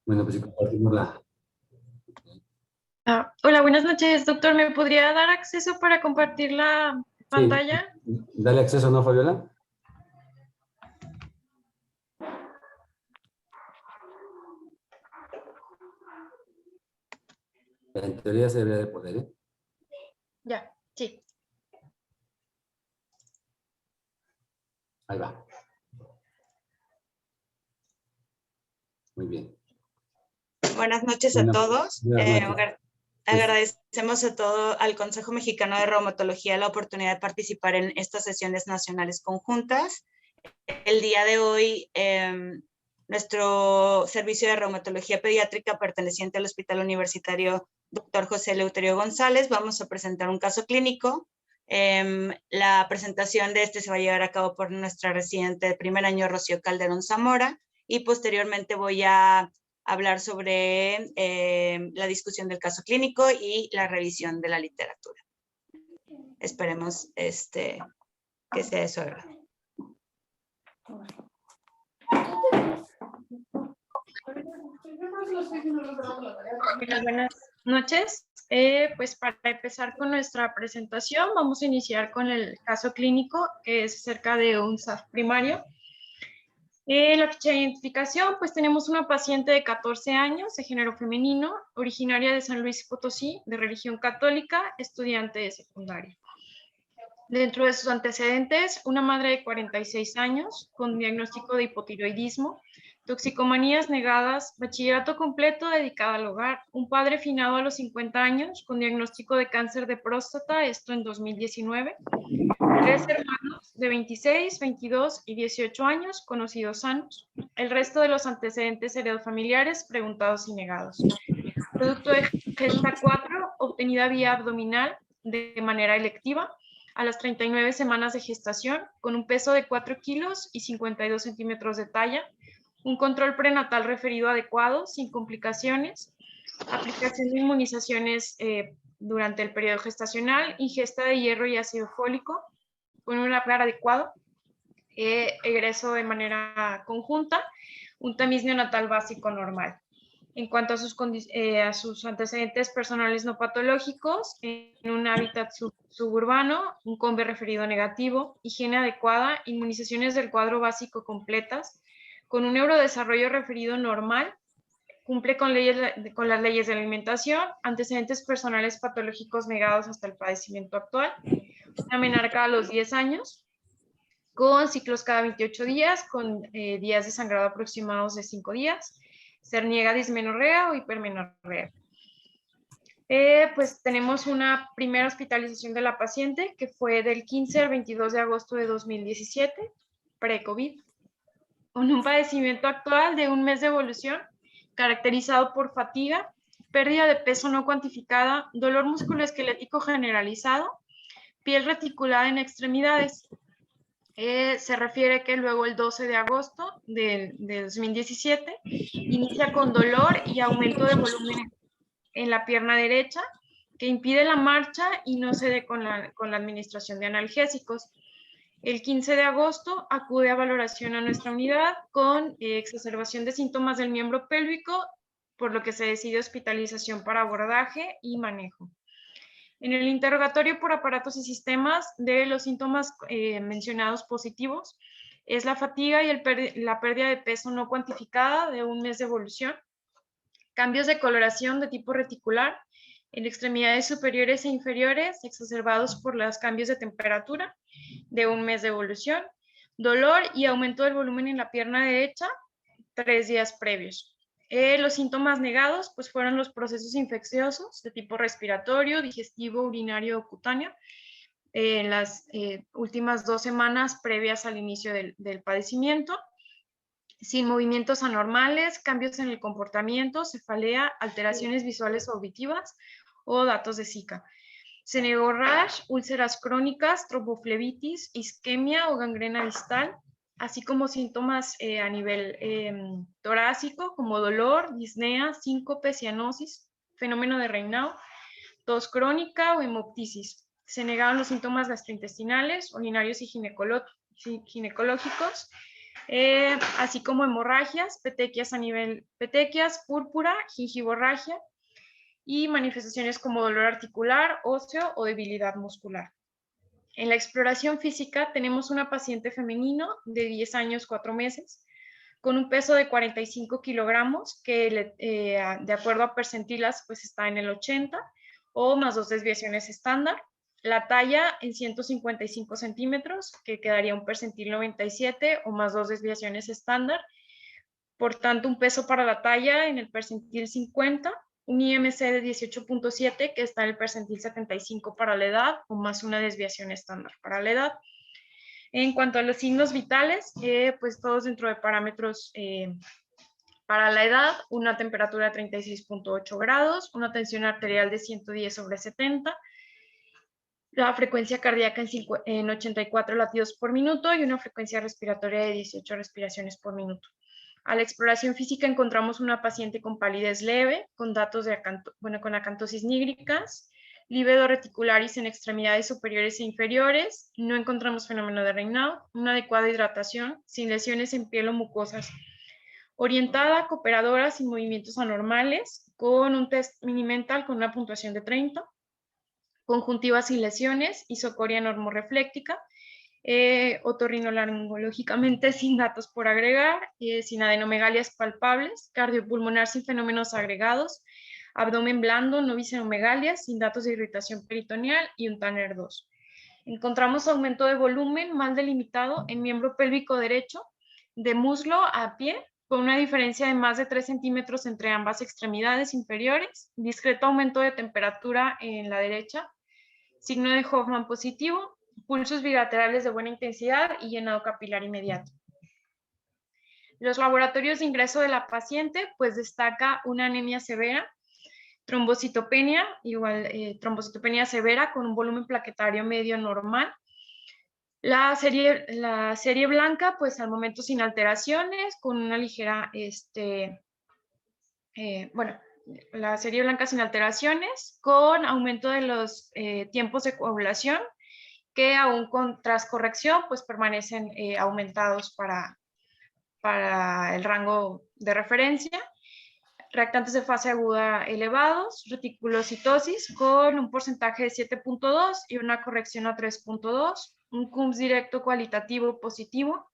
Bueno, pues sí, compartimos la... Hola, buenas noches, doctor. ¿Me podría dar acceso para compartir la Sí, pantalla? dale acceso, ¿no, Fabiola? En teoría se debería de poder, ¿eh? Ya, sí. Ahí va. Muy bien. Buenas noches a Bueno, todos. buenas noches. Pues, Agradecemos a todo al Consejo Mexicano de Reumatología la oportunidad de participar en estas sesiones nacionales conjuntas. El día de hoy, nuestro servicio de reumatología pediátrica perteneciente al Hospital Universitario Dr. José Eleuterio González, vamos a presentar un caso clínico. La presentación de este se va a llevar a cabo por nuestra residente de primer año, Rocío Calderón Zamora, y posteriormente voy a hablar sobre la discusión del caso clínico y la revisión de la literatura. Esperemos que sea de su agrado. Buenas noches. Pues para empezar con nuestra presentación, vamos a iniciar con el caso clínico, que es acerca de un SAF primario. En la ficha de identificación, pues tenemos una paciente de 14 años, de género femenino, originaria de San Luis Potosí, de religión católica, estudiante de secundaria. Dentro de sus antecedentes, una madre de 46 años con diagnóstico de hipotiroidismo, toxicomanías negadas, bachillerato completo dedicado al hogar, un padre finado a los 50 años con diagnóstico de cáncer de próstata, esto en 2019, 3 hermanos de 26, 22 y 18 años, conocidos sanos, el resto de los antecedentes heredofamiliares preguntados y negados. Producto de gesta 4, obtenida vía abdominal de manera electiva, a las 39 semanas de gestación, con un peso de 4 kilos y 52 centímetros de talla, un control prenatal referido adecuado, sin complicaciones, aplicación de inmunizaciones durante el periodo gestacional, ingesta de hierro y ácido fólico, con un apgar adecuado, egreso de manera conjunta, un tamiz neonatal básico normal. En cuanto a sus antecedentes personales no patológicos, en un hábitat suburbano, un COMBE referido negativo, higiene adecuada, inmunizaciones del cuadro básico completas, con un neurodesarrollo referido normal, cumple con las leyes de alimentación, antecedentes personales patológicos negados hasta el padecimiento actual, una menarca a los 10 años, con ciclos cada 28 días, con días de sangrado aproximados de 5 días, se niega dismenorrea o hipermenorrea. Pues tenemos una primera hospitalización de la paciente que fue del 15 al 22 de agosto de 2017, pre-COVID, con un padecimiento actual de un mes de evolución, caracterizado por fatiga, pérdida de peso no cuantificada, dolor musculoesquelético generalizado, piel reticulada en extremidades. Se refiere que luego el 12 de agosto de 2017 inicia con dolor y aumento de volumen en la pierna derecha que impide la marcha y no cede con la administración de analgésicos. El 15 de agosto acude a valoración a nuestra unidad con exacerbación de síntomas del miembro pélvico, por lo que se decide hospitalización para abordaje y manejo. En el interrogatorio por aparatos y sistemas de los síntomas mencionados positivos es la fatiga y la pérdida de peso no cuantificada de un mes de evolución, cambios de coloración de tipo reticular en extremidades superiores e inferiores exacerbados por los cambios de temperatura de un mes de evolución, dolor y aumento del volumen en la pierna derecha 3 días previos. Los síntomas negados pues fueron los procesos infecciosos de tipo respiratorio, digestivo, urinario o cutáneo en las últimas 2 semanas previas al inicio del padecimiento, sin movimientos anormales, cambios en el comportamiento, cefalea, alteraciones visuales o auditivas o datos de Zika. Se negó rash, úlceras crónicas, tromboflebitis, isquemia o gangrena distal, así como síntomas a nivel torácico como dolor, disnea, síncope, cianosis, fenómeno de Raynaud, tos crónica o hemoptisis. Se negaron los síntomas gastrointestinales, urinarios y ginecológicos, así como hemorragias, petequias, púrpura, gingivorragia y manifestaciones como dolor articular, óseo o debilidad muscular. En la exploración física tenemos una paciente femenino de 10 años, 4 meses, con un peso de 45 kilogramos, que de acuerdo a percentilas pues está en el 80 o más 2 desviaciones estándar. La talla en 155 centímetros, que quedaría un percentil 97 o más 2 desviaciones estándar. Por tanto, un peso para la talla en el percentil 50, un IMC de 18.7 que está en el percentil 75 para la edad o más una desviación estándar para la edad. En cuanto a los signos vitales, pues todos dentro de parámetros para la edad, una temperatura de 36.8 grados, una tensión arterial de 110/70, la frecuencia cardíaca en 84 latidos por minuto y una frecuencia respiratoria de 18 respiraciones por minuto. A la exploración física encontramos una paciente con palidez leve, con datos de con acantosis nígricas, lívido reticularis en extremidades superiores e inferiores, no encontramos fenómeno de Raynaud, una adecuada hidratación, sin lesiones en piel o mucosas, orientada, cooperadora, sin movimientos anormales, con un test minimental con una puntuación de 30, conjuntiva sin lesiones, isocoria normorefléctica, otorrinolaringológicamente sin datos por agregar, sin adenomegalias palpables, cardiopulmonar sin fenómenos agregados, abdomen blando, no visenomegalias, sin datos de irritación peritoneal y un Tanner 2. Encontramos aumento de volumen mal delimitado en miembro pélvico derecho, de muslo a pie, con una diferencia de más de 3 centímetros entre ambas extremidades inferiores, discreto aumento de temperatura en la derecha, signo de Hoffman positivo, pulsos bilaterales de buena intensidad y llenado capilar inmediato. Los laboratorios de ingreso de la paciente, pues destaca una anemia severa, trombocitopenia, trombocitopenia severa con un volumen plaquetario medio normal. La serie blanca, pues al momento sin alteraciones, con una ligera, la serie blanca sin alteraciones, con aumento de los tiempos de coagulación, que aún tras corrección, pues permanecen aumentados para el rango de referencia. Reactantes de fase aguda elevados, reticulocitosis con un porcentaje de 7.2 y una corrección a 3.2, un CUMS directo cualitativo positivo.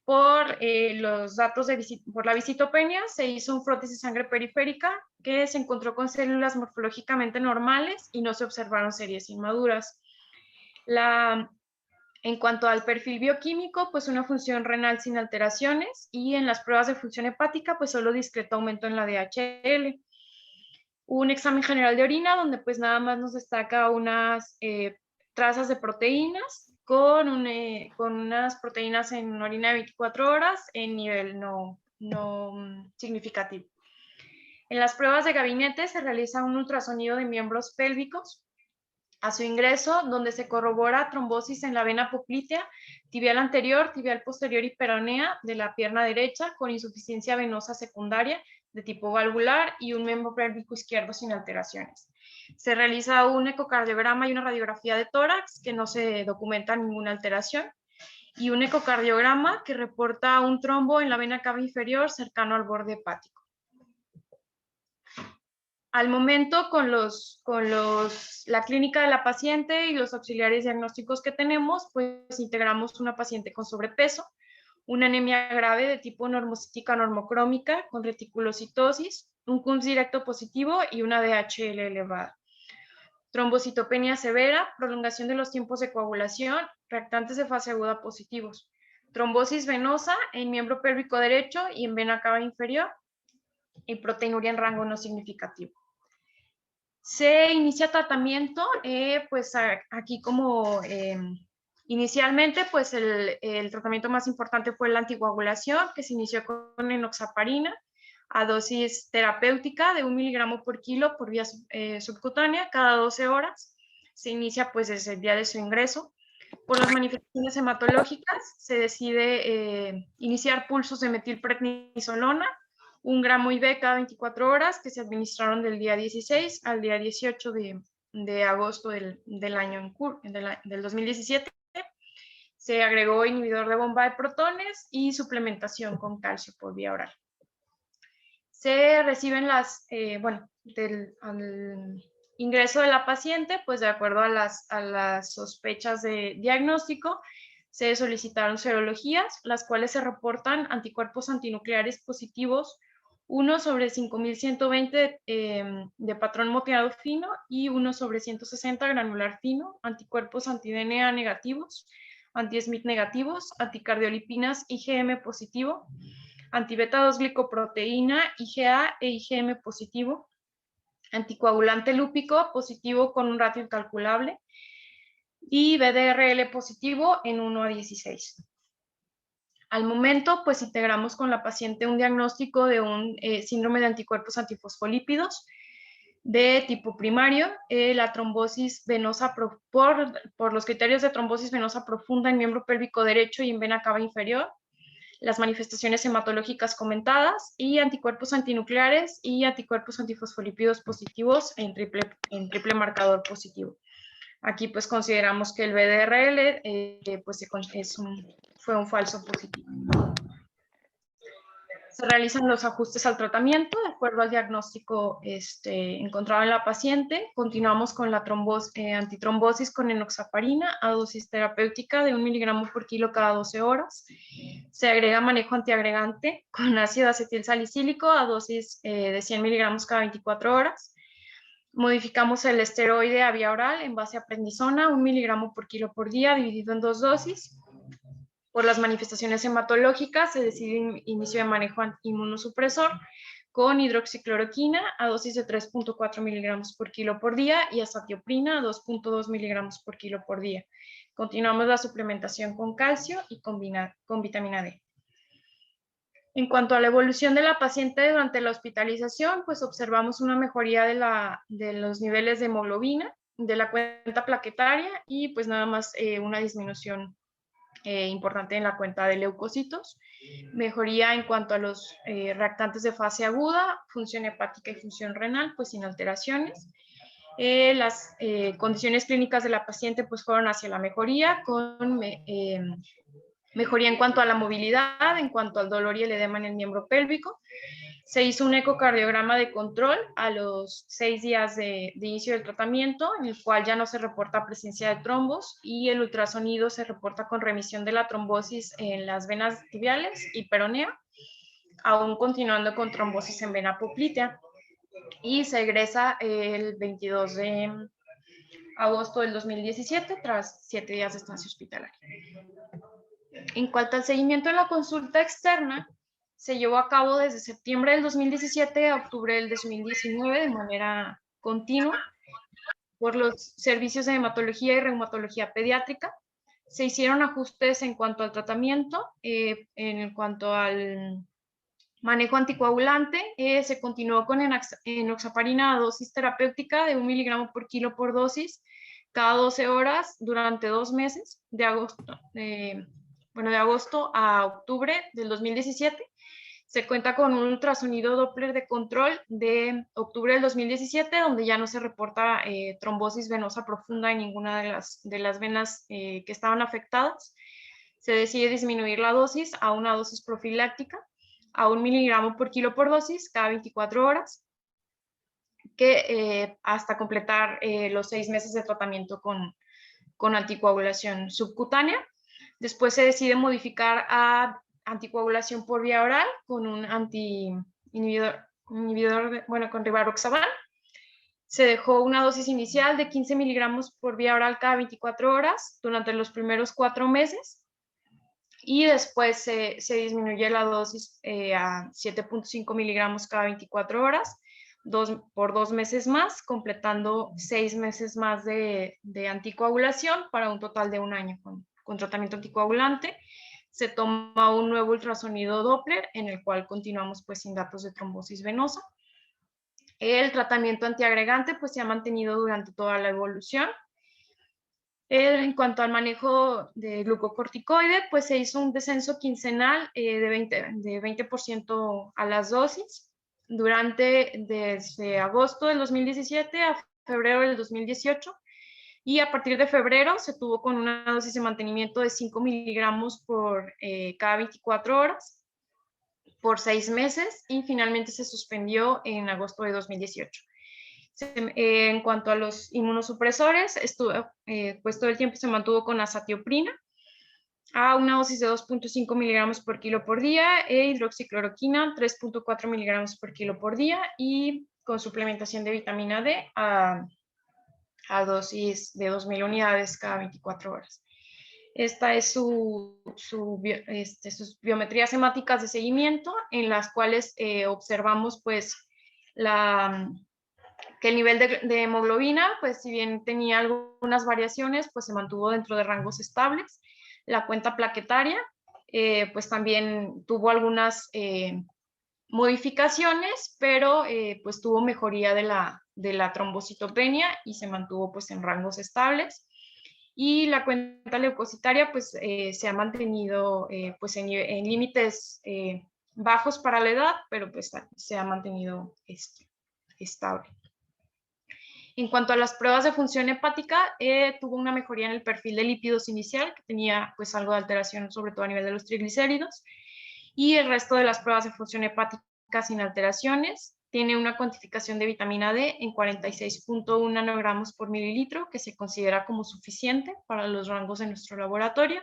Por los datos por la visitopenia se hizo un frotis de sangre periférica que se encontró con células morfológicamente normales y no se observaron series inmaduras. En cuanto al perfil bioquímico, pues una función renal sin alteraciones y en las pruebas de función hepática, pues solo discreto aumento en la DHL. Un examen general de orina donde pues nada más nos destaca unas trazas de proteínas con unas proteínas en orina de 24 horas en nivel no significativo. En las pruebas de gabinete se realiza un ultrasonido de miembros pélvicos a su ingreso, donde se corrobora trombosis en la vena poplitea, tibial anterior, tibial posterior y peronea de la pierna derecha con insuficiencia venosa secundaria de tipo valvular y un miembro pélvico izquierdo sin alteraciones. Se realiza un ecocardiograma y una radiografía de tórax que no se documenta ninguna alteración y un ecocardiograma que reporta un trombo en la vena cava inferior cercano al borde hepático. Al momento, con la clínica de la paciente y los auxiliares diagnósticos que tenemos, pues integramos una paciente con sobrepeso, una anemia grave de tipo normocítica normocrómica con reticulocitosis, un CUMS directo positivo y una DHL elevada. Trombocitopenia severa, prolongación de los tiempos de coagulación, reactantes de fase aguda positivos, trombosis venosa en miembro pélvico derecho y en vena cava inferior y proteinuria en rango no significativo. Se inicia tratamiento, pues aquí como inicialmente, pues el tratamiento más importante fue la anticoagulación, que se inició con enoxaparina a dosis terapéutica de 1 miligramo por kilo por vía subcutánea cada 12 horas. Se inicia pues desde el día de su ingreso. Por las manifestaciones hematológicas se decide iniciar pulsos de metilprednisolona, 1 gramo IV cada 24 horas que se administraron del día 16 al día 18 de agosto del año del 2017. Se agregó inhibidor de bomba de protones y suplementación con calcio por vía oral. Se reciben al ingreso de la paciente, pues de acuerdo a las sospechas de diagnóstico, se solicitaron serologías, las cuales se reportan anticuerpos antinucleares positivos, 1 sobre 5120 de patrón moteado fino y 1 sobre 160 granular fino, anticuerpos anti-DNA negativos, anti-SMIT negativos, anticardiolipinas IgM positivo, anti-beta-2 glicoproteína IgA e IgM positivo, anticoagulante lúpico positivo con un ratio incalculable y BDRL positivo en 1:16. Al momento, pues integramos con la paciente un diagnóstico de un síndrome de anticuerpos antifosfolípidos de tipo primario, la trombosis venosa por los criterios de trombosis venosa profunda en miembro pélvico derecho y en vena cava inferior, las manifestaciones hematológicas comentadas y anticuerpos antinucleares y anticuerpos antifosfolípidos positivos en triple marcador positivo. Aquí pues consideramos que el BDRL fue un falso positivo. Se realizan los ajustes al tratamiento de acuerdo al diagnóstico encontrado en la paciente. Continuamos con la antitrombosis con enoxaparina a dosis terapéutica de 1 miligramo por kilo cada 12 horas. Se agrega manejo antiagregante con ácido acetil salicílico a dosis de 100 miligramos cada 24 horas. Modificamos el esteroide a vía oral en base a prednisona, 1 miligramo por kilo por día, dividido en 2 dosis. Por las manifestaciones hematológicas se decide inicio de manejo inmunosupresor con hidroxicloroquina a dosis de 3.4 miligramos por kilo por día y azatioprina a 2.2 miligramos por kilo por día. Continuamos la suplementación con calcio y con vitamina D. En cuanto a la evolución de la paciente durante la hospitalización, pues observamos una mejoría de los niveles de hemoglobina, de la cuenta plaquetaria y pues nada más una disminución importante en la cuenta de leucocitos, mejoría en cuanto a los reactantes de fase aguda, función hepática y función renal, pues sin alteraciones. Las condiciones clínicas de la paciente pues fueron hacia la mejoría, con mejoría en cuanto a la movilidad, en cuanto al dolor y el edema en el miembro pélvico. Se hizo un ecocardiograma de control a los 6 días de inicio del tratamiento, en el cual ya no se reporta presencia de trombos y el ultrasonido se reporta con remisión de la trombosis en las venas tibiales y peronea, aún continuando con trombosis en vena poplitea. Y se egresa el 22 de agosto del 2017 tras 7 días de estancia hospitalaria. En cuanto al seguimiento de la consulta externa, se llevó a cabo desde septiembre del 2017 a octubre del 2019 de manera continua por los servicios de hematología y reumatología pediátrica. Se hicieron ajustes en cuanto al tratamiento, en cuanto al manejo anticoagulante, se continuó con enoxaparina a dosis terapéutica de 1 miligramo por kilo por dosis cada 12 horas durante 2 meses, de agosto a octubre del 2017. Se cuenta con un ultrasonido Doppler de control de octubre del 2017, donde ya no se reporta trombosis venosa profunda en ninguna de las venas que estaban afectadas. Se decide disminuir la dosis a una dosis profiláctica a 1 miligramo por kilo por dosis cada 24 horas, que hasta completar los 6 meses de tratamiento con anticoagulación subcutánea. Después se decide modificar a anticoagulación por vía oral con un con rivaroxaban. Se dejó una dosis inicial de 15 miligramos por vía oral cada 24 horas durante los primeros 4 meses y después se disminuye la dosis a 7.5 miligramos cada 24 horas por 2 meses más, completando 6 meses más de anticoagulación para un total de 1 año con tratamiento anticoagulante. Se toma un nuevo ultrasonido Doppler, en el cual continuamos pues sin datos de trombosis venosa. El tratamiento antiagregante pues se ha mantenido durante toda la evolución. En cuanto al manejo de glucocorticoide, pues se hizo un descenso quincenal de 20% a las dosis desde agosto del 2017 a febrero del 2018. Y a partir de febrero se tuvo con una dosis de mantenimiento de 5 miligramos por cada 24 horas por 6 meses y finalmente se suspendió en agosto de 2018. En cuanto a los inmunosupresores, pues todo el tiempo se mantuvo con azatioprina a una dosis de 2.5 miligramos por kilo por día e hidroxicloroquina 3.4 miligramos por kilo por día y con suplementación de vitamina D a dosis de 2.000 unidades cada 24 horas. Esta es sus biometrías hemáticas de seguimiento, en las cuales observamos pues que el nivel de hemoglobina, pues si bien tenía algunas variaciones, pues se mantuvo dentro de rangos estables. La cuenta plaquetaria, pues también tuvo algunas modificaciones, pero pues tuvo mejoría de la trombocitopenia y se mantuvo pues en rangos estables. Y la cuenta leucocitaria pues se ha mantenido pues en límites bajos para la edad, pero pues se ha mantenido estable. En cuanto a las pruebas de función hepática, tuvo una mejoría en el perfil de lípidos inicial, que tenía pues algo de alteración sobre todo a nivel de los triglicéridos, y el resto de las pruebas de función hepática sin alteraciones. Tiene una cuantificación de vitamina D en 46.1 nanogramos por mililitro, que se considera como suficiente para los rangos de nuestro laboratorio.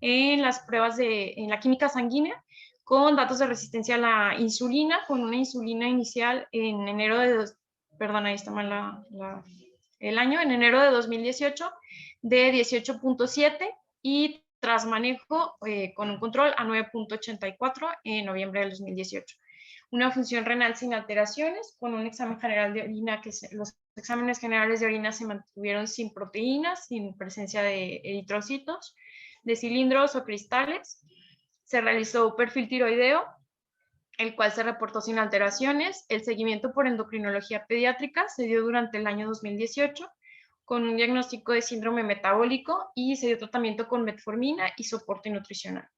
En las pruebas en la química sanguínea, con datos de resistencia a la insulina, con una insulina inicial en enero de, perdón, ahí está mal el año, en enero de 2018, de 18.7 y tras manejo con un control a 9.84 en noviembre del 2018. Una función renal sin alteraciones, con un examen general de orina, los exámenes generales de orina se mantuvieron sin proteínas, sin presencia de eritrocitos, de cilindros o cristales. Se realizó perfil tiroideo, el cual se reportó sin alteraciones. El seguimiento por endocrinología pediátrica se dio durante el año 2018 con un diagnóstico de síndrome metabólico y se dio tratamiento con metformina y soporte nutricional.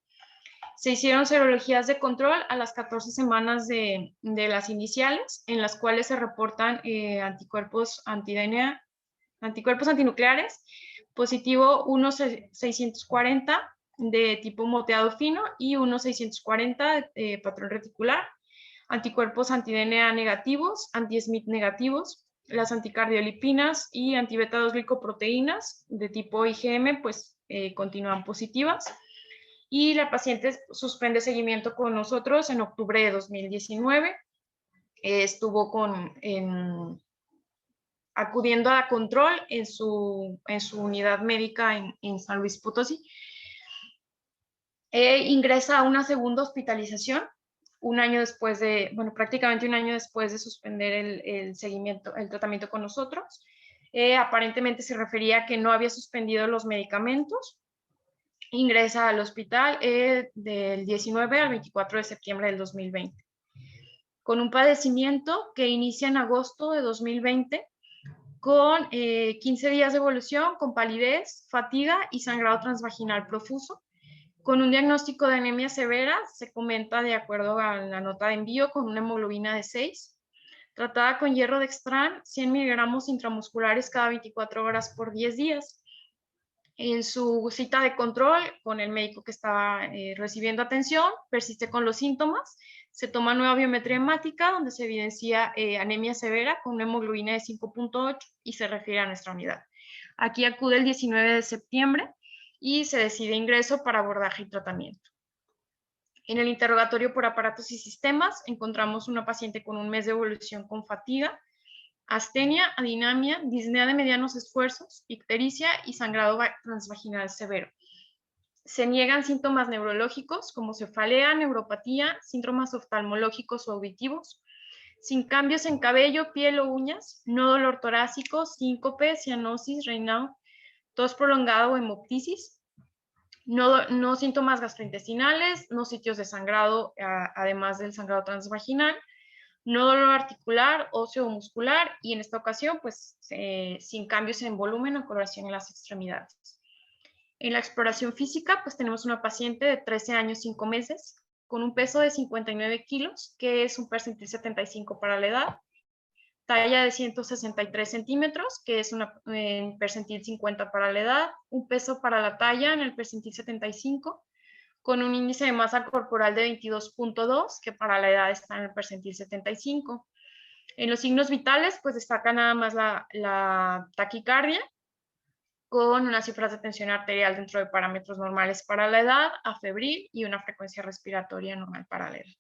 Se hicieron serologías de control a las 14 semanas de las iniciales, en las cuales se reportan anticuerpos antinucleares, positivo 1.640 de tipo moteado fino y 1.640 de patrón reticular, anticuerpos anti-DNA negativos, anti-SMIT negativos, las anticardiolipinas y anti-beta-2 glicoproteínas de tipo IgM pues continúan positivas. Y la paciente suspende seguimiento con nosotros en octubre de 2019. Estuvo acudiendo a control en su unidad médica en San Luis Potosí. Ingresa a una segunda hospitalización un año después prácticamente un año después de suspender el tratamiento con nosotros. Aparentemente se refería a que no había suspendido los medicamentos. Ingresa al hospital del 19 al 24 de septiembre del 2020, con un padecimiento que inicia en agosto de 2020, con 15 días de evolución, con palidez, fatiga y sangrado transvaginal profuso, con un diagnóstico de anemia severa, se comenta de acuerdo a la nota de envío, con una hemoglobina de 6, tratada con hierro dextran, 100 miligramos intramusculares cada 24 horas por 10 días. En su cita de control con el médico que estaba recibiendo atención, persiste con los síntomas, se toma nueva biometría hemática donde se evidencia anemia severa con una hemoglobina de 5.8 y se refiere a nuestra unidad. Aquí acude el 19 de septiembre y se decide ingreso para abordaje y tratamiento. En el interrogatorio por aparatos y sistemas encontramos una paciente con un mes de evolución con fatiga, astenia, adinamia, disnea de medianos esfuerzos, ictericia y sangrado transvaginal severo. Se niegan síntomas neurológicos como cefalea, neuropatía, síntomas oftalmológicos o auditivos, sin cambios en cabello, piel o uñas, no dolor torácico, síncope, cianosis, Raynaud, tos prolongada o hemoptisis, no síntomas gastrointestinales, no sitios de sangrado, además del sangrado transvaginal, no dolor articular, óseo o muscular, y en esta ocasión, pues, sin cambios en volumen o coloración en las extremidades. En la exploración física, pues tenemos una paciente de 13 años 5 meses, con un peso de 59 kilos, que es un percentil 75 para la edad, talla de 163 centímetros, que es en percentil 50 para la edad, un peso para la talla en el percentil 75, con un índice de masa corporal de 22.2, que para la edad está en el percentil 75. En los signos vitales, pues destaca nada más la taquicardia, con unas cifras de tensión arterial dentro de parámetros normales para la edad, afebril y una frecuencia respiratoria normal para la edad.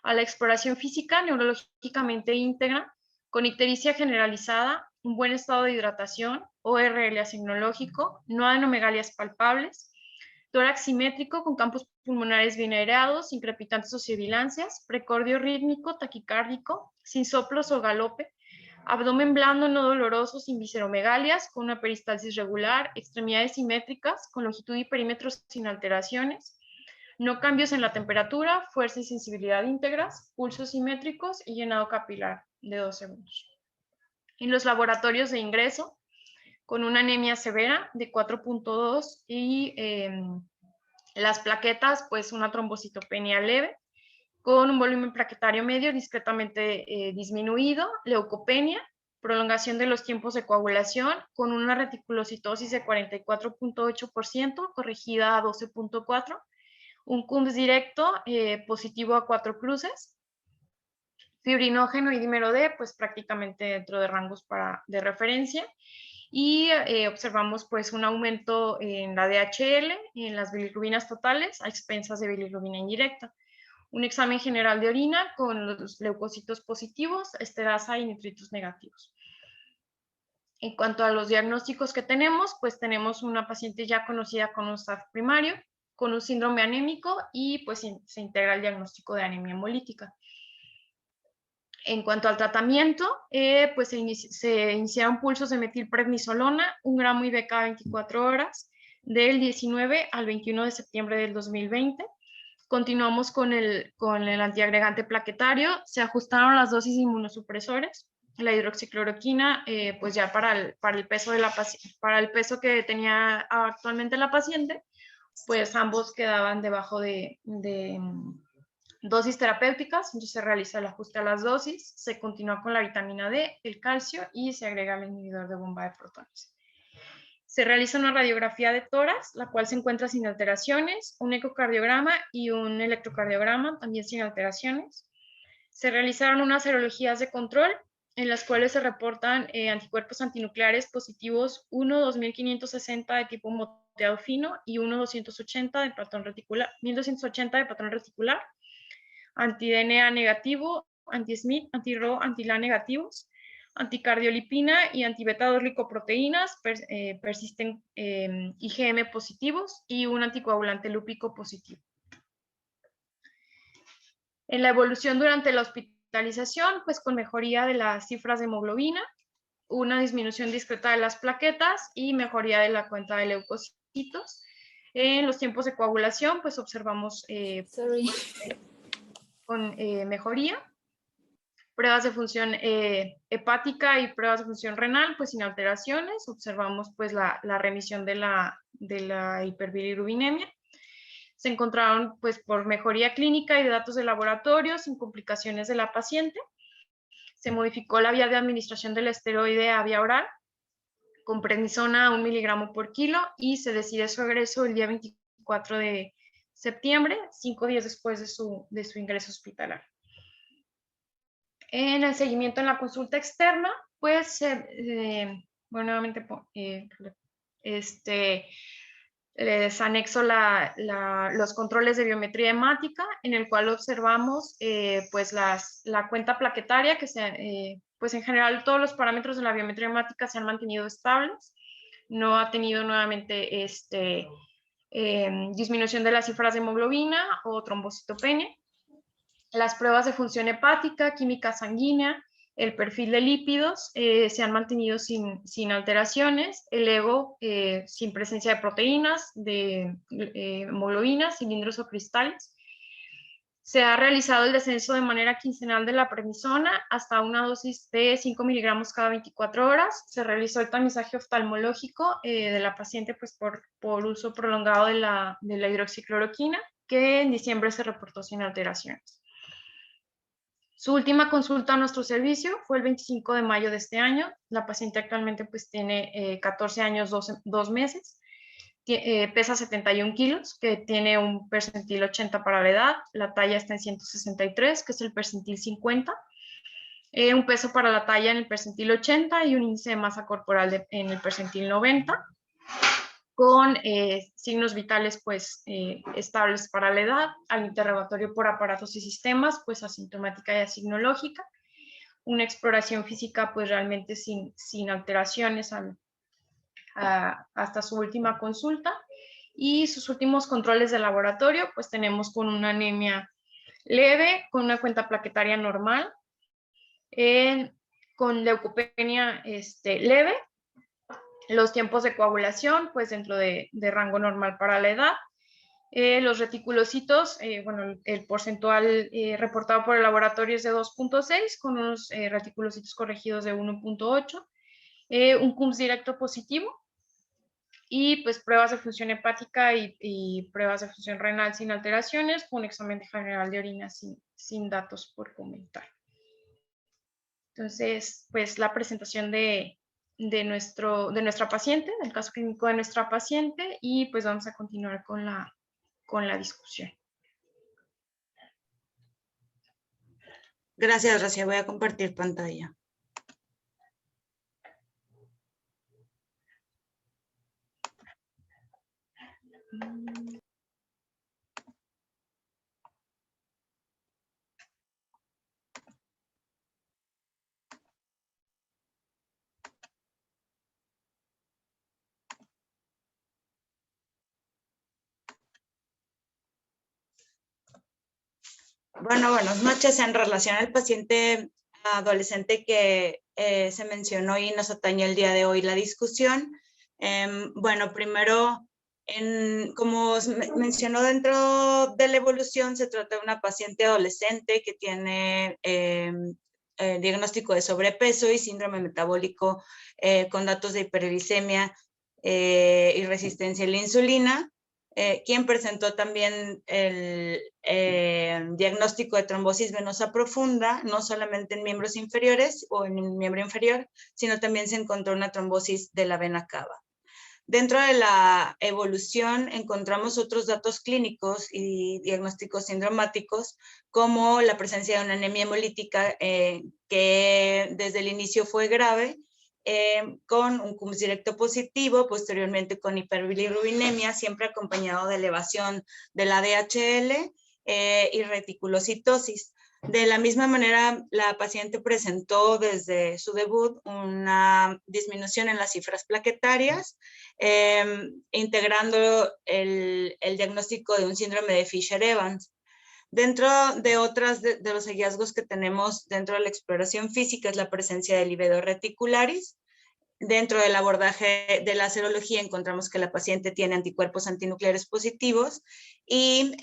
A la exploración física neurológicamente íntegra, con ictericia generalizada, un buen estado de hidratación, ORL asinológico, no adenomegalias palpables, tórax simétrico con campos pulmonares bien aireados, sin crepitantes o sibilancias, precordio rítmico, taquicárdico, sin soplos o galope, abdomen blando no doloroso, sin visceromegalias, con una peristalsis regular, extremidades simétricas, con longitud y perímetros sin alteraciones, no cambios en la temperatura, fuerza y sensibilidad íntegras, pulsos simétricos y llenado capilar de 2 segundos. En los laboratorios de ingreso, con una anemia severa de 4.2 y las plaquetas, pues una trombocitopenia leve, con un volumen plaquetario medio discretamente disminuido, leucopenia, prolongación de los tiempos de coagulación, con una reticulocitosis de 44.8%, corregida a 12.4%, un CUMS directo positivo a 4 cruces, fibrinógeno y dímero D, pues prácticamente dentro de rangos de referencia, y observamos pues un aumento en la DHL, en las bilirrubinas totales, a expensas de bilirrubina indirecta. Un examen general de orina con los leucocitos positivos, esterasa y nitritos negativos. En cuanto a los diagnósticos que tenemos, pues tenemos una paciente ya conocida con un SAF primario, con un síndrome anémico y pues se integra el diagnóstico de anemia hemolítica. En cuanto al tratamiento, pues se iniciaron pulsos de metilprednisolona, 1 gramo IV cada 24 horas, del 19 al 21 de septiembre del 2020. Continuamos con el antiagregante plaquetario, se ajustaron las dosis de inmunosupresores, la hidroxicloroquina, pues ya para el peso para el peso que tenía actualmente la paciente, pues ambos quedaban debajo de dosis terapéuticas, entonces se realiza el ajuste a las dosis, se continúa con la vitamina D, el calcio y se agrega el inhibidor de bomba de protones. Se realiza una radiografía de tórax, la cual se encuentra sin alteraciones, un ecocardiograma y un electrocardiograma, también sin alteraciones. Se realizaron unas serologías de control, en las cuales se reportan anticuerpos antinucleares positivos 1-2560 de tipo moteado fino y 1-280 de patrón reticular, 1280 de patrón reticular, anti-DNA negativo, anti-SMIT, anti-RO, anti-LA negativos, anticardiolipina y antibeta-2-licoproteínas persisten IgM positivos y un anticoagulante lúpico positivo. En la evolución durante la hospitalización, pues con mejoría de las cifras de hemoglobina, una disminución discreta de las plaquetas y mejoría de la cuenta de leucocitos. En los tiempos de coagulación, pues observamos con mejoría. Pruebas de función hepática y pruebas de función renal, pues sin alteraciones. Observamos pues la remisión de la hiperbilirubinemia. Se encontraron pues por mejoría clínica y de datos de laboratorio sin complicaciones de la paciente. Se modificó la vía de administración del esteroide a vía oral con prednisona a 1 miligramo por kilo y se decide su egreso el día 24 de septiembre, 5 días después de su ingreso hospitalario. En el seguimiento en la consulta externa, pues, nuevamente, les anexo los controles de biometría hemática, en el cual observamos, pues, la cuenta plaquetaria, que pues, en general, todos los parámetros de la biometría hemática se han mantenido estables, no ha tenido nuevamente, disminución de las cifras de hemoglobina o trombocitopenia. Las pruebas de función hepática, química sanguínea, el perfil de lípidos se han mantenido sin alteraciones, el ego sin presencia de proteínas, de hemoglobinas, cilindros o cristales. Se ha realizado el descenso de manera quincenal de la prednisona hasta una dosis de 5 miligramos cada 24 horas. Se realizó el tamizaje oftalmológico de la paciente pues, por uso prolongado de la hidroxicloroquina, que en diciembre se reportó sin alteraciones. Su última consulta a nuestro servicio fue el 25 de mayo de este año. La paciente actualmente pues tiene 14 años, 2 meses. Pesa 71 kilos, que tiene un percentil 80 para la edad. La talla está en 163, que es el percentil 50. Un peso para la talla en el percentil 80 y un índice de masa corporal en el percentil 90. Con signos vitales pues estables para la edad, al interrogatorio por aparatos y sistemas pues asintomática y asignológica, una exploración física pues realmente sin alteraciones hasta su última consulta, y sus últimos controles de laboratorio pues tenemos con una anemia leve, con una cuenta plaquetaria normal, con leucopenia leve. Los tiempos de coagulación, pues dentro de rango normal para la edad. Los reticulocitos, bueno, el porcentual reportado por el laboratorio es de 2.6, con unos reticulocitos corregidos de 1.8. Un CUMS directo positivo. Y pues pruebas de función hepática y pruebas de función renal sin alteraciones, con un examen general de orina sin datos por comentar. Entonces, pues la presentación de nuestra paciente, del caso clínico de nuestra paciente, y pues vamos a continuar con la discusión. Gracias, Rosia. Voy a compartir pantalla. Bueno, buenas noches. En relación al paciente adolescente que se mencionó y nos atañe el día de hoy la discusión, bueno, primero, como mencionó dentro de la evolución, se trata de una paciente adolescente que tiene diagnóstico de sobrepeso y síndrome metabólico con datos de hiperglicemia y resistencia a la insulina. Quien presentó también el diagnóstico de trombosis venosa profunda, no solamente en miembros inferiores o en un miembro inferior, sino también se encontró una trombosis de la vena cava. Dentro de la evolución encontramos otros datos clínicos y diagnósticos sindromáticos, como la presencia de una anemia hemolítica que desde el inicio fue grave, con un CUMS directo positivo, posteriormente con hiperbilirubinemia, siempre acompañado de elevación de la DHL y reticulocitosis. De la misma manera, la paciente presentó desde su debut una disminución en las cifras plaquetarias, integrando el diagnóstico de un síndrome de Fisher-Evans. Dentro de otras de los hallazgos que tenemos dentro de la exploración física es la presencia del livedo reticularis. Dentro del abordaje de la serología encontramos que la paciente tiene anticuerpos antinucleares positivos y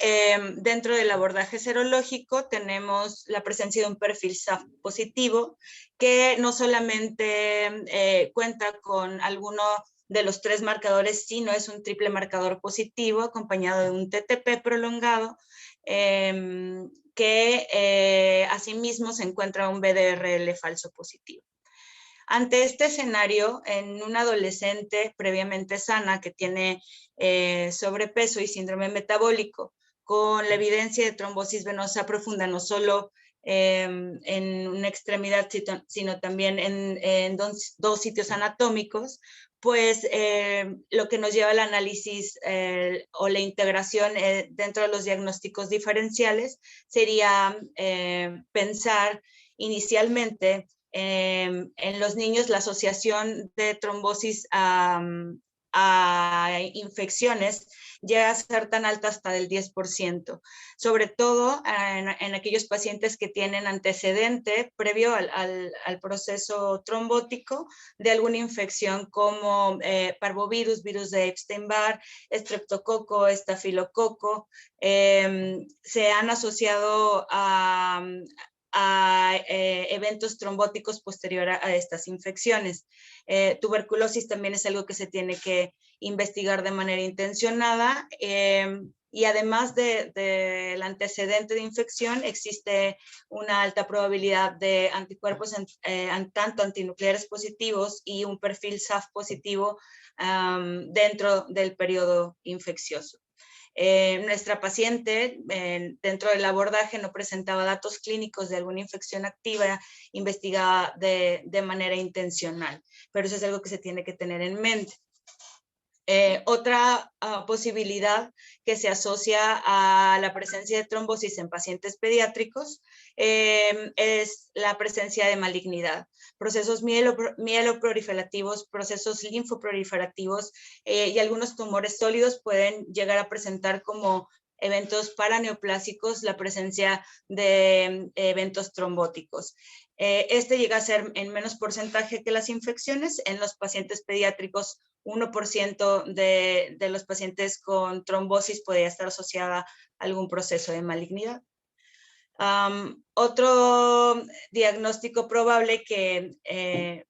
dentro del abordaje serológico tenemos la presencia de un perfil SAF positivo que no solamente cuenta con alguno de los 3 marcadores, sino es un triple marcador positivo acompañado de un TTP prolongado que asimismo se encuentra un BDRL falso positivo. Ante este escenario, en una adolescente previamente sana que tiene sobrepeso y síndrome metabólico, con la evidencia de trombosis venosa profunda, no solo en una extremidad, sino también en dos sitios anatómicos, pues lo que nos lleva al análisis o la integración dentro de los diagnósticos diferenciales sería pensar inicialmente en los niños la asociación de trombosis a infecciones llega a ser tan alta hasta del 10%, sobre todo en aquellos pacientes que tienen antecedente previo al proceso trombótico de alguna infección como parvovirus, virus de Epstein-Barr, estreptococo, estafilococo, se han asociado a eventos trombóticos posterior a estas infecciones. Tuberculosis también es algo que se tiene que investigar de manera intencionada y además del antecedente de infección, existe una alta probabilidad de anticuerpos tanto antinucleares positivos y un perfil SAF positivo dentro del periodo infeccioso. Nuestra paciente, dentro del abordaje, no presentaba datos clínicos de alguna infección activa investigada de manera intencional, pero eso es algo que se tiene que tener en mente. Otra posibilidad que se asocia a la presencia de trombosis en pacientes pediátricos es la presencia de malignidad, procesos mieloproliferativos, procesos linfoproliferativos y algunos tumores sólidos pueden llegar a presentar como eventos paraneoplásicos la presencia de eventos trombóticos. Este llega a ser en menos porcentaje que las infecciones. En los pacientes pediátricos, 1% de los pacientes con trombosis podría estar asociada a algún proceso de malignidad. Otro diagnóstico probable que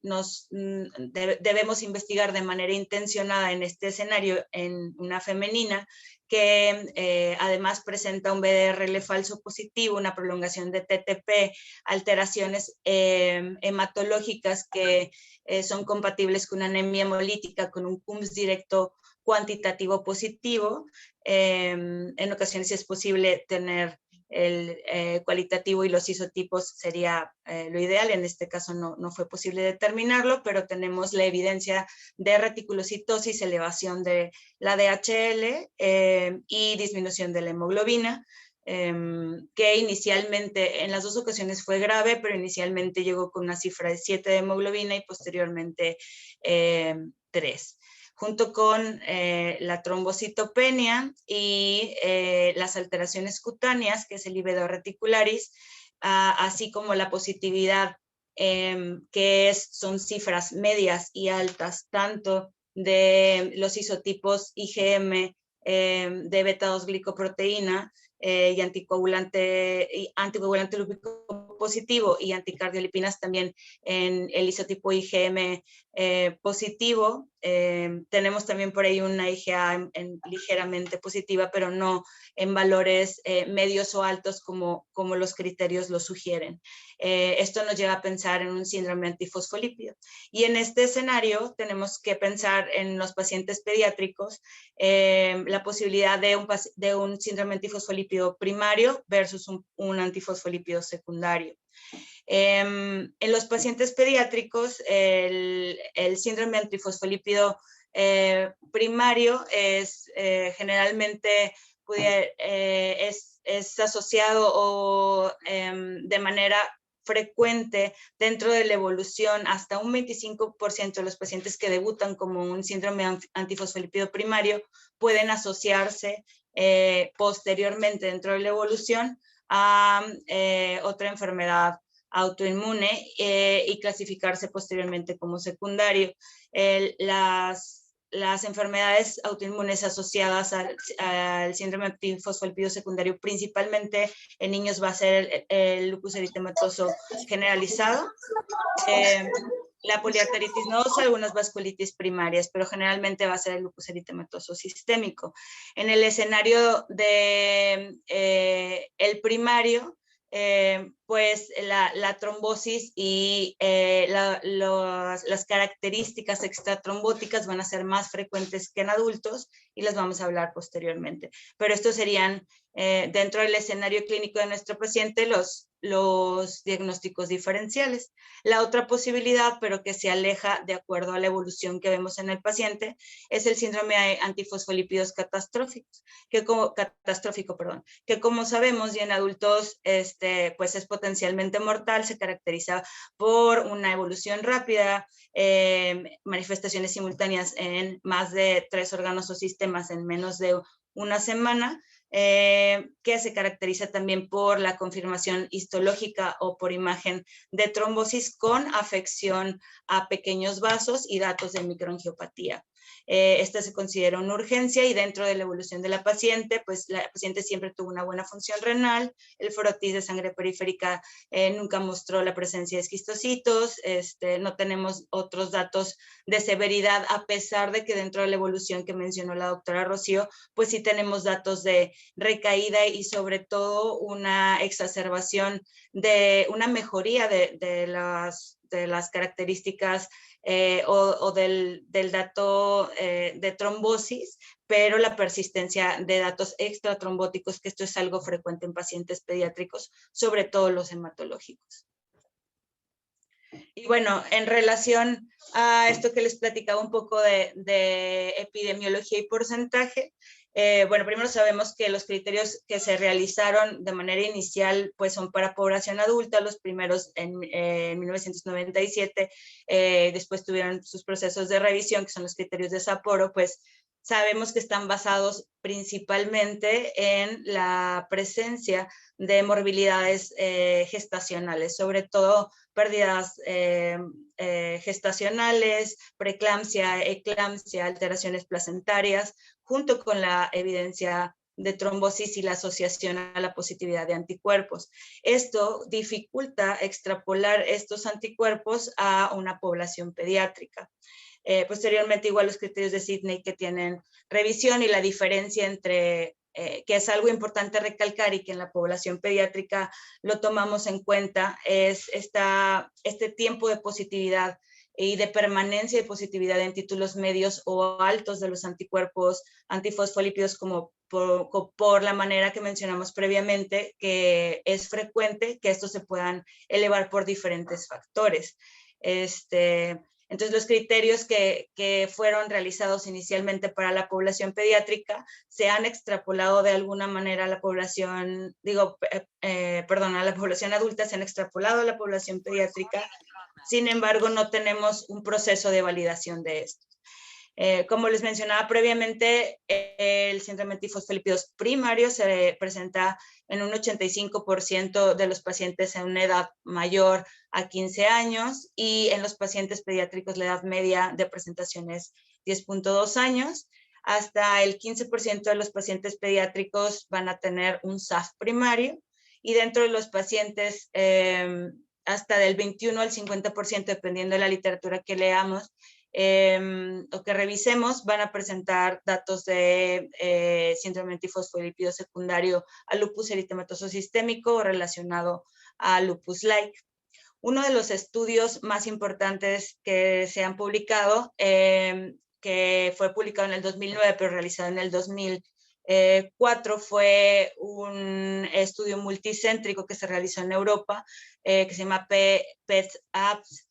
debemos investigar de manera intencionada en este escenario en una femenina que además presenta un BDRL falso positivo, una prolongación de TTP, alteraciones hematológicas que son compatibles con una anemia hemolítica, con un CUMS directo cuantitativo positivo. En ocasiones, si es posible, tener el cualitativo y los isotipos sería lo ideal. En este caso no fue posible determinarlo, pero tenemos la evidencia de reticulocitosis, elevación de la DHL y disminución de la hemoglobina, que inicialmente en las dos ocasiones fue grave, pero inicialmente llegó con una cifra de 7 de hemoglobina y posteriormente 3. Junto con la trombocitopenia y las alteraciones cutáneas, que es el livedo reticularis, así como la positividad, son cifras medias y altas, tanto de los isotipos IgM de beta-2-glicoproteína y anticoagulante lúpico positivo y anticardiolipinas también en el isotipo IgM positivo. Tenemos también por ahí una IgA ligeramente positiva, pero no en valores medios o altos como los criterios lo sugieren. Esto nos lleva a pensar en un síndrome antifosfolípido. Y en este escenario tenemos que pensar en los pacientes pediátricos la posibilidad de un síndrome antifosfolípido primario versus un antifosfolípido secundario. En los pacientes pediátricos, el síndrome antifosfolípido primario es generalmente es asociado de manera frecuente dentro de la evolución. Hasta un 25% de los pacientes que debutan como un síndrome antifosfolípido primario pueden asociarse posteriormente dentro de la evolución a otra enfermedad autoinmune y clasificarse posteriormente como secundario. Las enfermedades autoinmunes asociadas al síndrome antifosfolípido secundario, principalmente en niños, va a ser el lupus eritematoso generalizado, la poliarteritis nodosa, algunas vasculitis primarias, pero generalmente va a ser el lupus eritematoso sistémico. En el escenario de el primario, pues la trombosis y las características extratrombóticas van a ser más frecuentes que en adultos y las vamos a hablar posteriormente. Pero estos serían, dentro del escenario clínico de nuestro paciente, los diagnósticos diferenciales. La otra posibilidad, pero que se aleja de acuerdo a la evolución que vemos en el paciente, es el síndrome antifosfolípidos catastrófico, que como sabemos y en adultos pues es potencialmente mortal, se caracteriza por una evolución rápida, manifestaciones simultáneas en más de 3 órganos o sistemas en menos de una semana, que se caracteriza también por la confirmación histológica o por imagen de trombosis con afección a pequeños vasos y datos de microangiopatía. Esta se considera una urgencia y dentro de la evolución de la paciente, pues la paciente siempre tuvo una buena función renal, el forotis de sangre periférica nunca mostró la presencia de esquistocitos, no tenemos otros datos de severidad, a pesar de que dentro de la evolución que mencionó la doctora Rocío, pues sí tenemos datos de recaída y sobre todo una exacerbación de una mejoría de las características o del dato de trombosis, pero la persistencia de datos extratrombóticos, que esto es algo frecuente en pacientes pediátricos, sobre todo los hematológicos. Y bueno, en relación a esto que les platicaba un poco de epidemiología y porcentaje, bueno, primero sabemos que los criterios que se realizaron de manera inicial pues son para población adulta, los primeros en 1997, después tuvieron sus procesos de revisión, que son los criterios de Sapporo, pues sabemos que están basados principalmente en la presencia de morbilidades gestacionales, sobre todo pérdidas gestacionales, preeclampsia, eclampsia, alteraciones placentarias, junto con la evidencia de trombosis y la asociación a la positividad de anticuerpos. Esto dificulta extrapolar estos anticuerpos a una población pediátrica. Posteriormente, igual los criterios de Sidney que tienen revisión y la diferencia entre, que es algo importante recalcar y que en la población pediátrica lo tomamos en cuenta, es este tiempo de positividad y de permanencia de positividad en títulos medios o altos de los anticuerpos antifosfolípidos, como por la manera que mencionamos previamente, que es frecuente que estos se puedan elevar por diferentes factores. Entonces, los criterios que fueron realizados inicialmente para la población pediátrica se han extrapolado de alguna manera a la población, a la población adulta, se han extrapolado a la población pediátrica. Sin embargo, no tenemos un proceso de validación de esto. Como les mencionaba previamente, el síndrome de antifosfolípidos primario se presenta en un 85% de los pacientes en una edad mayor a 15 años y en los pacientes pediátricos la edad media de presentación es 10.2 años. Hasta el 15% de los pacientes pediátricos van a tener un SAF primario y dentro de los pacientes hasta del 21 al 50%, dependiendo de la literatura que leamos, o que revisemos, van a presentar datos de síndrome antifosfolípido secundario a lupus eritematoso sistémico o relacionado a lupus-like. Uno de los estudios más importantes que se han publicado, que fue publicado en el 2009, pero realizado en el 2004, fue un estudio multicéntrico que se realizó en Europa, que se llama PET-APS,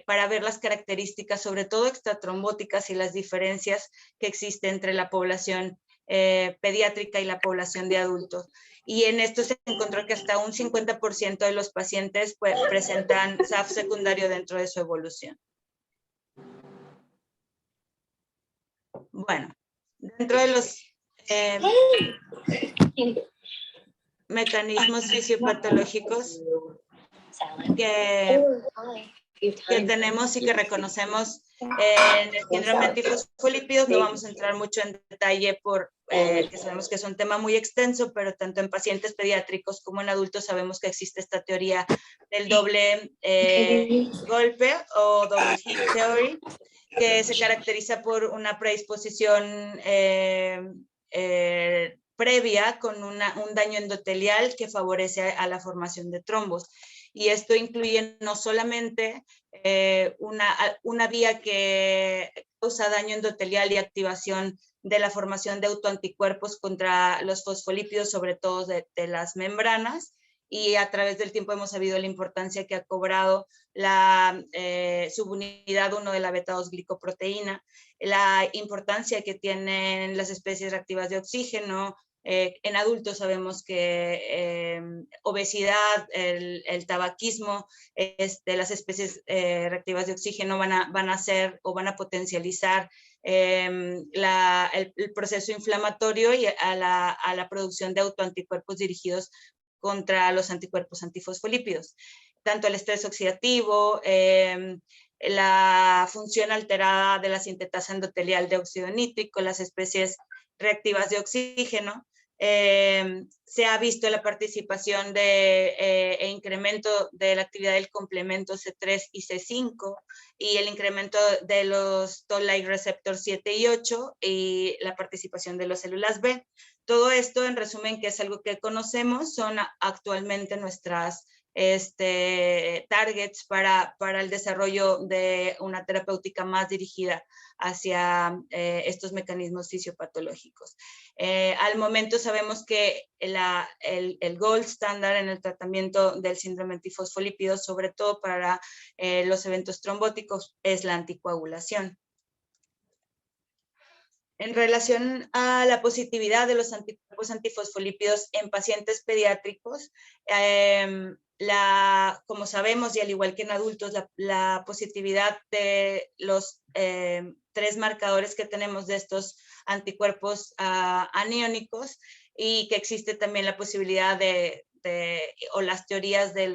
para ver las características, sobre todo extratrombóticas, y las diferencias que existen entre la población pediátrica y la población de adultos. Y en esto se encontró que hasta un 50% de los pacientes pues, presentan SAF secundario dentro de su evolución. Bueno, dentro de los mecanismos fisiopatológicos que tenemos y que reconocemos en el síndrome antifosfolípidos, no vamos a entrar mucho en detalle que sabemos que es un tema muy extenso, pero tanto en pacientes pediátricos como en adultos sabemos que existe esta teoría del doble golpe o double hit theory, que se caracteriza por una predisposición previa con un daño endotelial que favorece a la formación de trombos. Y esto incluye no solamente una vía que causa daño endotelial y activación de la formación de autoanticuerpos contra los fosfolípidos, sobre todo de las membranas, y a través del tiempo hemos sabido la importancia que ha cobrado la subunidad 1 de la beta-2 glicoproteína, la importancia que tienen las especies reactivas de oxígeno. En adultos sabemos que obesidad, el tabaquismo, las especies reactivas de oxígeno van a hacer o van a potencializar el proceso inflamatorio y a la producción de autoanticuerpos dirigidos contra los anticuerpos antifosfolípidos. Tanto el estrés oxidativo, la función alterada de la sintetasa endotelial de óxido nítrico, las especies reactivas de oxígeno. Se ha visto la participación e incremento de la actividad del complemento C3 y C5 y el incremento de los Toll-like receptor 7 y 8 y la participación de las células B. Todo esto, en resumen, que es algo que conocemos, son actualmente nuestras targets para el desarrollo de una terapéutica más dirigida hacia estos mecanismos fisiopatológicos. Al momento sabemos que el gold standard en el tratamiento del síndrome antifosfolípido, sobre todo para los eventos trombóticos, es la anticoagulación. En relación a la positividad de los anticuerpos antifosfolípidos en pacientes pediátricos, como sabemos, y al igual que en adultos, la positividad de los 3 marcadores que tenemos de estos anticuerpos aniónicos, y que existe también la posibilidad o las teorías de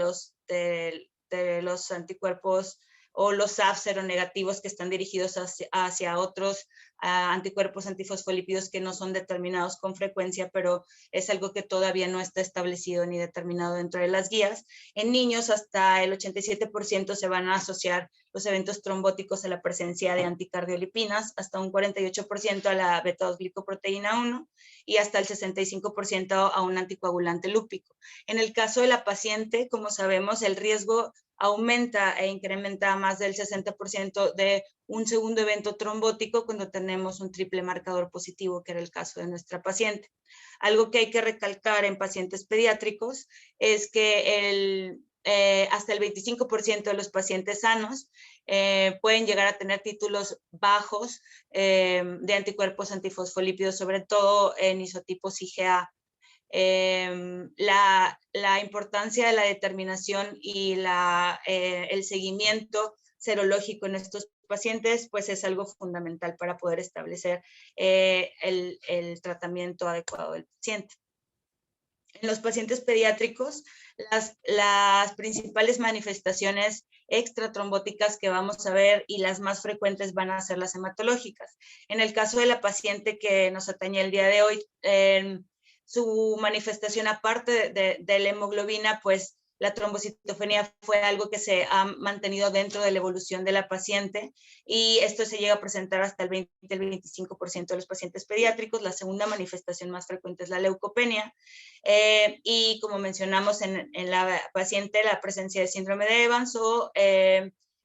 los anticuerpos o los SAF seronegativos que están dirigidos hacia otros anticuerpos antifosfolípidos que no son determinados con frecuencia, pero es algo que todavía no está establecido ni determinado dentro de las guías. En niños, hasta el 87% se van a asociar los eventos trombóticos a la presencia de anticardiolipinas, hasta un 48% a la beta-2-glicoproteína 1 y hasta el 65% a un anticoagulante lúpico. En el caso de la paciente, como sabemos, el riesgo aumenta e incrementa más del 60% de un segundo evento trombótico cuando tenemos un triple marcador positivo, que era el caso de nuestra paciente. Algo que hay que recalcar en pacientes pediátricos es que hasta el 25% de los pacientes sanos pueden llegar a tener títulos bajos de anticuerpos antifosfolípidos, sobre todo en isotipos IgA. La importancia de la determinación y el seguimiento serológico en estos pacientes, pues es algo fundamental para poder establecer el tratamiento adecuado del paciente. En los pacientes pediátricos, las principales manifestaciones extratrombóticas que vamos a ver y las más frecuentes van a ser las hematológicas. En el caso de la paciente que nos atañe el día de hoy, su manifestación aparte de la hemoglobina, pues la trombocitopenia fue algo que se ha mantenido dentro de la evolución de la paciente y esto se llega a presentar hasta el 25% de los pacientes pediátricos. La segunda manifestación más frecuente es la leucopenia y como mencionamos en la paciente, la presencia de síndrome de Evans o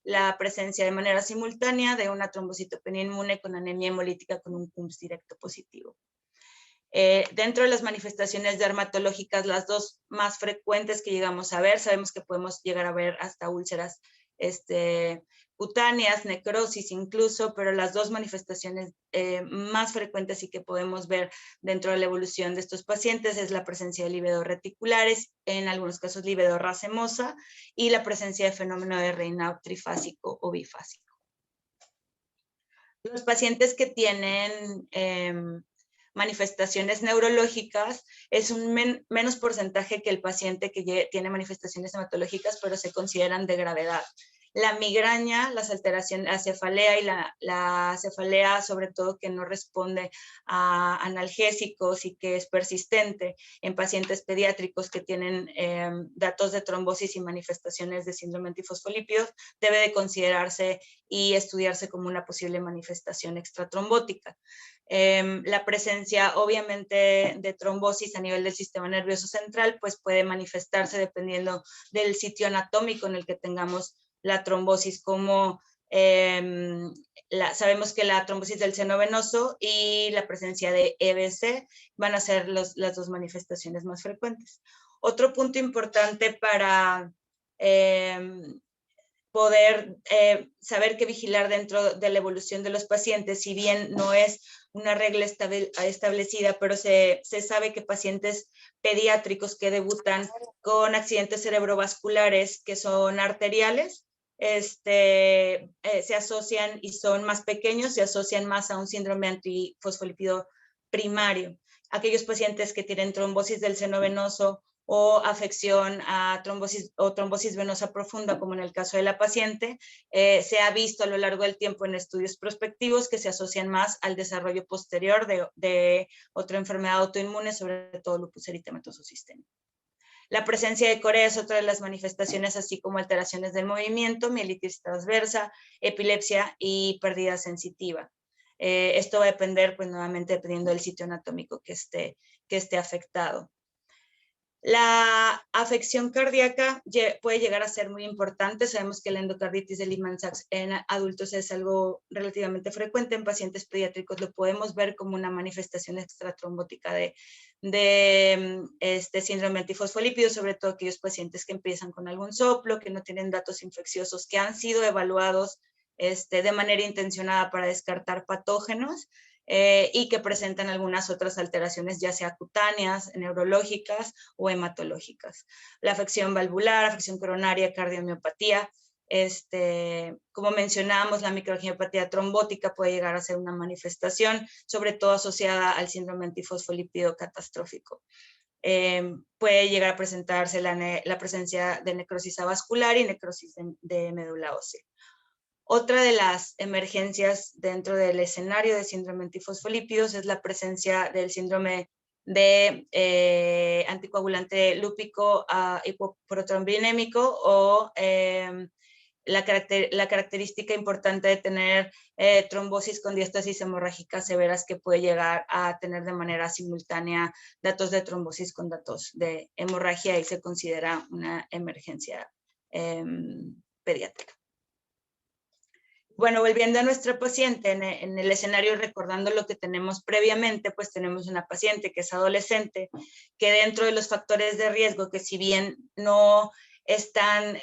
la presencia de manera simultánea de una trombocitopenia inmune con anemia hemolítica con un CUMS directo positivo. Dentro de las manifestaciones dermatológicas, las dos más frecuentes que llegamos a ver, sabemos que podemos llegar a ver hasta úlceras cutáneas, necrosis incluso, pero las dos manifestaciones más frecuentes y que podemos ver dentro de la evolución de estos pacientes es la presencia de líbedos reticulares, en algunos casos líbedo racemosa, y la presencia de fenómeno de Raynaud trifásico o bifásico. Los pacientes que tienen manifestaciones neurológicas es un menos porcentaje que el paciente que tiene manifestaciones hematológicas, pero se consideran de gravedad. La migraña, las alteraciones, la cefalea y la cefalea, sobre todo que no responde a analgésicos y que es persistente en pacientes pediátricos que tienen datos de trombosis y manifestaciones de síndrome antifosfolípidos, debe de considerarse y estudiarse como una posible manifestación extratrombótica. La presencia, obviamente, de trombosis a nivel del sistema nervioso central, pues puede manifestarse dependiendo del sitio anatómico en el que tengamos la trombosis, como sabemos que la trombosis del seno venoso y la presencia de EBC van a ser las dos manifestaciones más frecuentes. Otro punto importante para poder saber qué vigilar dentro de la evolución de los pacientes, si bien no es una regla establecida, pero se sabe que pacientes pediátricos que debutan con accidentes cerebrovasculares que son arteriales, se asocian y son más pequeños, se asocian más a un síndrome antifosfolípido primario. Aquellos pacientes que tienen trombosis del seno venoso o afección a trombosis venosa profunda, como en el caso de la paciente, se ha visto a lo largo del tiempo en estudios prospectivos que se asocian más al desarrollo posterior de otra enfermedad autoinmune, sobre todo lupus eritematoso sistémico. La presencia de corea es otra de las manifestaciones, así como alteraciones del movimiento, mielitis transversa, epilepsia y pérdida sensitiva. Esto va a depender, pues nuevamente, dependiendo del sitio anatómico que esté afectado. La afección cardíaca puede llegar a ser muy importante. Sabemos que la endocarditis de Lehmann-Sachs en adultos es algo relativamente frecuente. En pacientes pediátricos lo podemos ver como una manifestación extratrombótica de síndrome antifosfolípido, sobre todo aquellos pacientes que empiezan con algún soplo, que no tienen datos infecciosos, que han sido evaluados de manera intencionada para descartar patógenos, y que presentan algunas otras alteraciones, ya sea cutáneas, neurológicas o hematológicas. La afección valvular, afección coronaria, cardiomiopatía. Como mencionábamos, la microangiopatía trombótica puede llegar a ser una manifestación, sobre todo asociada al síndrome antifosfolípido catastrófico. Puede llegar a presentarse la presencia de necrosis avascular y necrosis de médula ósea. Otra de las emergencias dentro del escenario de síndrome antifosfolípidos es la presencia del síndrome de anticoagulante lúpico hipoprotrombinémico o la característica importante de tener trombosis con diástasis hemorrágicas severas, que puede llegar a tener de manera simultánea datos de trombosis con datos de hemorragia, y se considera una emergencia pediátrica. Bueno, volviendo a nuestra paciente, en el escenario, recordando lo que tenemos previamente, pues tenemos una paciente que es adolescente, que dentro de los factores de riesgo, que si bien no están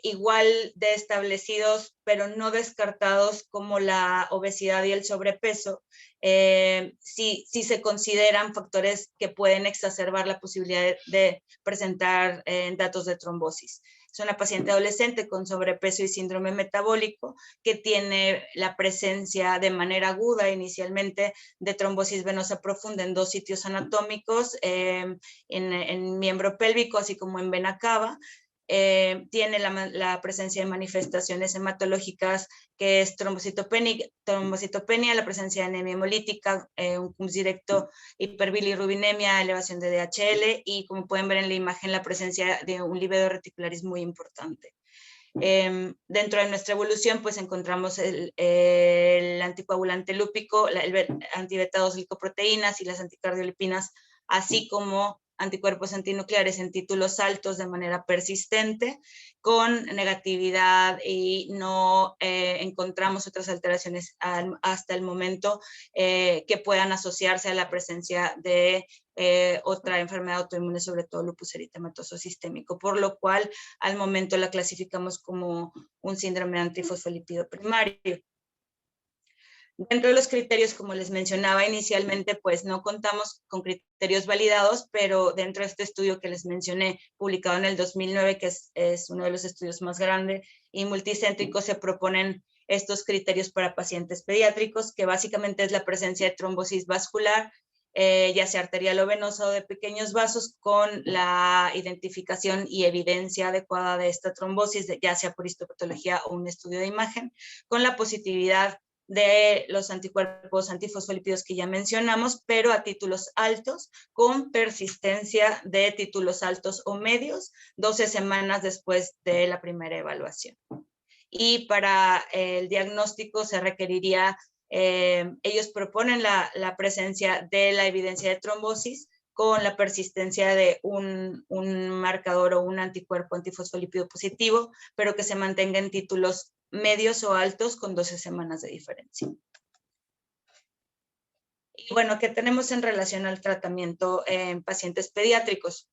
igual de establecidos, pero no descartados, como la obesidad y el sobrepeso, sí se consideran factores que pueden exacerbar la posibilidad de presentar datos de trombosis. Es una paciente adolescente con sobrepeso y síndrome metabólico, que tiene la presencia de manera aguda inicialmente de trombosis venosa profunda en 2 sitios anatómicos, en miembro pélvico, así como en vena cava. Tiene la presencia de manifestaciones hematológicas, que es trombocitopenia, la presencia de anemia hemolítica, un CUMS directo, hiperbilirrubinemia, elevación de DHL, y como pueden ver en la imagen, la presencia de un lívido reticularis muy importante. Dentro de nuestra evolución, pues encontramos el anticoagulante lúpico, el antibeta-2-glicoproteínas y las anticardiolipinas, así como anticuerpos antinucleares en títulos altos de manera persistente, con negatividad, y no encontramos otras alteraciones hasta el momento que puedan asociarse a la presencia de otra enfermedad autoinmune, sobre todo lupus eritematoso sistémico, por lo cual al momento la clasificamos como un síndrome antifosfolípido primario. Dentro de los criterios, como les mencionaba inicialmente, pues no contamos con criterios validados, pero dentro de este estudio que les mencioné, publicado en el 2009, que es uno de los estudios más grandes y multicéntricos, se proponen estos criterios para pacientes pediátricos, que básicamente es la presencia de trombosis vascular, ya sea arterial o venosa, o de pequeños vasos, con la identificación y evidencia adecuada de esta trombosis, ya sea por histopatología o un estudio de imagen, con la positividad de los anticuerpos antifosfolípidos que ya mencionamos, pero a títulos altos, con persistencia de títulos altos o medios 12 semanas después de la primera evaluación. Y para el diagnóstico se requeriría, ellos proponen la presencia de la evidencia de trombosis con la persistencia de un marcador o un anticuerpo antifosfolípido positivo, pero que se mantenga en títulos medios o altos con 12 semanas de diferencia. Y bueno, ¿qué tenemos en relación al tratamiento en pacientes pediátricos?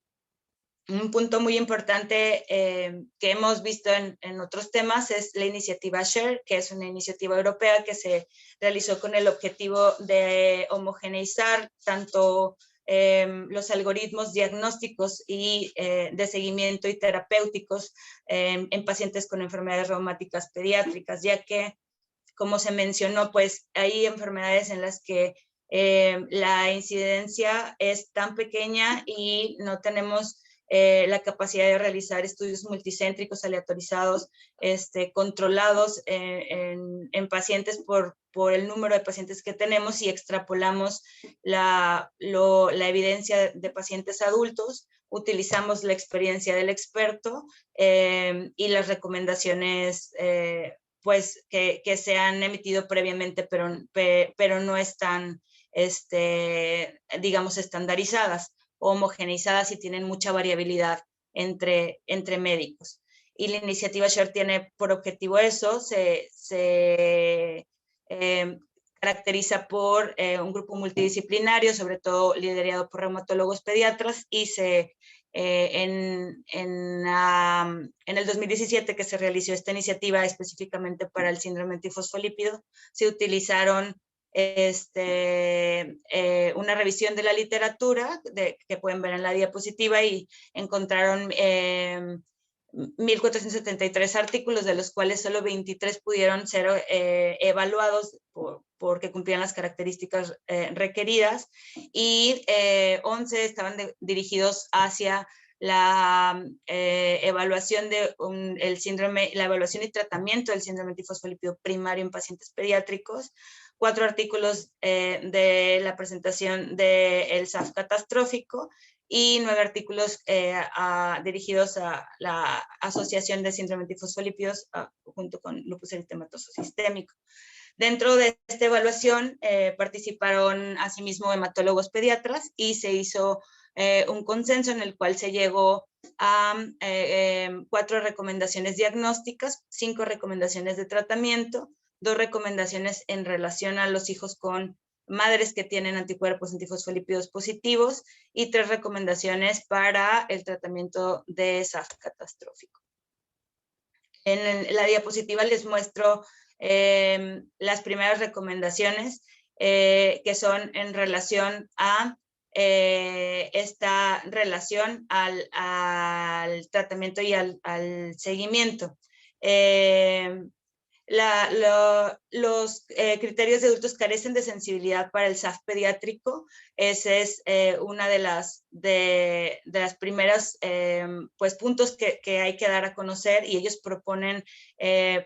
Un punto muy importante que hemos visto en otros temas es la iniciativa SHARE, que es una iniciativa europea que se realizó con el objetivo de homogeneizar tanto los algoritmos diagnósticos y de seguimiento y terapéuticos en pacientes con enfermedades reumáticas pediátricas, ya que, como se mencionó, pues hay enfermedades en las que La incidencia es tan pequeña y no tenemos la capacidad de realizar estudios multicéntricos aleatorizados, controlados en pacientes por el número de pacientes que tenemos, y extrapolamos la evidencia de pacientes adultos, utilizamos la experiencia del experto y las recomendaciones pues que se han emitido previamente, pero no están, digamos, estandarizadas, homogeneizadas, y tienen mucha variabilidad entre médicos. Y la iniciativa SHARE tiene por objetivo eso, caracteriza por un grupo multidisciplinario, sobre todo liderado por reumatólogos pediatras, y en el 2017, que se realizó esta iniciativa específicamente para el síndrome antifosfolípido, se utilizaron una revisión de la literatura que pueden ver en la diapositiva, y encontraron 1.473 artículos, de los cuales solo 23 pudieron ser evaluados porque cumplían las características requeridas, y 11 estaban dirigidos hacia la evaluación el síndrome, la evaluación y tratamiento del síndrome antifosfolípido primario en pacientes pediátricos. 4 artículos de la presentación del SAF catastrófico, y 9 artículos dirigidos a la Asociación de Síndrome Antifosfolípidos junto con lupus eritematoso sistémico. Dentro de esta evaluación participaron asimismo hematólogos pediatras, y se hizo un consenso en el cual se llegó a 4 recomendaciones diagnósticas, 5 recomendaciones de tratamiento, 2 recomendaciones en relación a los hijos con madres que tienen anticuerpos antifosfolípidos positivos, y 3 recomendaciones para el tratamiento de SAF catastrófico. En la diapositiva les muestro las primeras recomendaciones que son en relación a esta relación al tratamiento y al seguimiento. Los criterios de adultos carecen de sensibilidad para el SAF pediátrico. Ese es una de las primeras pues, puntos que hay que dar a conocer, y ellos proponen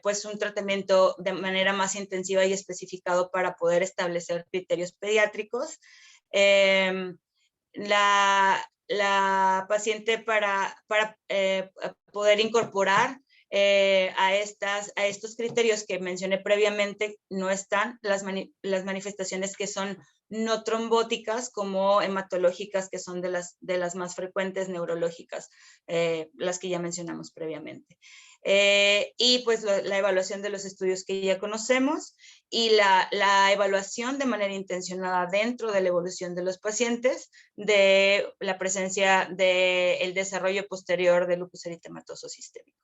pues, un tratamiento de manera más intensiva y especificado para poder establecer criterios pediátricos. La paciente para poder incorporar a estos criterios que mencioné previamente, no están las manifestaciones que son no trombóticas, como hematológicas, que son de las más frecuentes, neurológicas, las que ya mencionamos previamente. Y pues la evaluación de los estudios que ya conocemos, y la evaluación de manera intencionada dentro de la evolución de los pacientes de la presencia del desarrollo posterior del lupus eritematoso sistémico.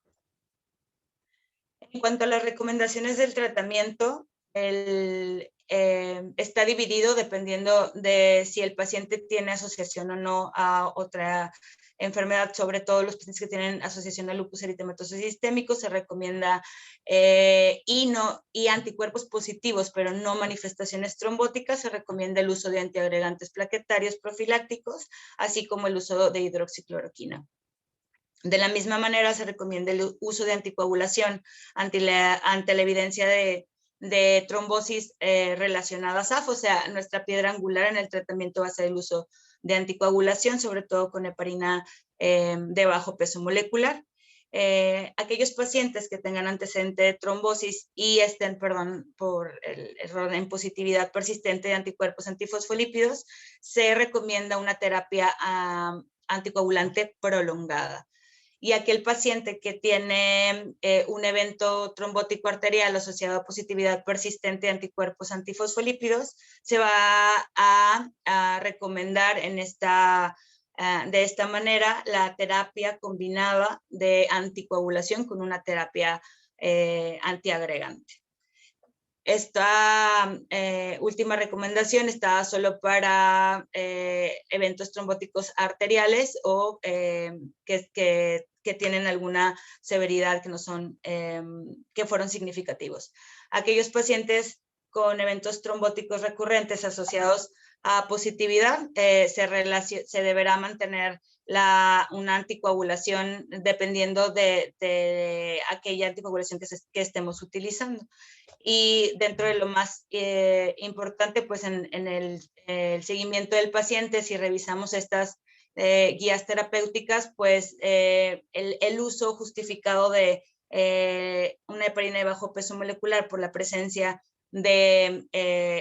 En cuanto a las recomendaciones del tratamiento, está dividido dependiendo de si el paciente tiene asociación o no a otra enfermedad. Sobre todo los pacientes que tienen asociación a lupus eritematoso sistémico, se recomienda y anticuerpos positivos, pero no manifestaciones trombóticas, se recomienda el uso de antiagregantes plaquetarios profilácticos, así como el uso de hidroxicloroquina. De la misma manera, se recomienda el uso de anticoagulación ante la evidencia de trombosis relacionada a SAF. O sea, nuestra piedra angular en el tratamiento va a ser el uso de anticoagulación, sobre todo con heparina de bajo peso molecular. Aquellos pacientes que tengan antecedente de trombosis y estén, por el error en positividad persistente de anticuerpos antifosfolípidos, se recomienda una terapia anticoagulante prolongada. Y aquel paciente que tiene un evento trombótico arterial asociado a positividad persistente de anticuerpos antifosfolípidos, se va a recomendar de esta manera la terapia combinada de anticoagulación con una terapia antiagregante. Esta última recomendación está solo para eventos trombóticos arteriales o que tienen alguna severidad que fueron significativos. Aquellos pacientes con eventos trombóticos recurrentes asociados a positividad, se deberá mantener una anticoagulación dependiendo de aquella anticoagulación que estemos utilizando. Y dentro de lo más importante, pues en el seguimiento del paciente, si revisamos estas guías terapéuticas, pues el uso justificado de una heparina de bajo peso molecular por la presencia de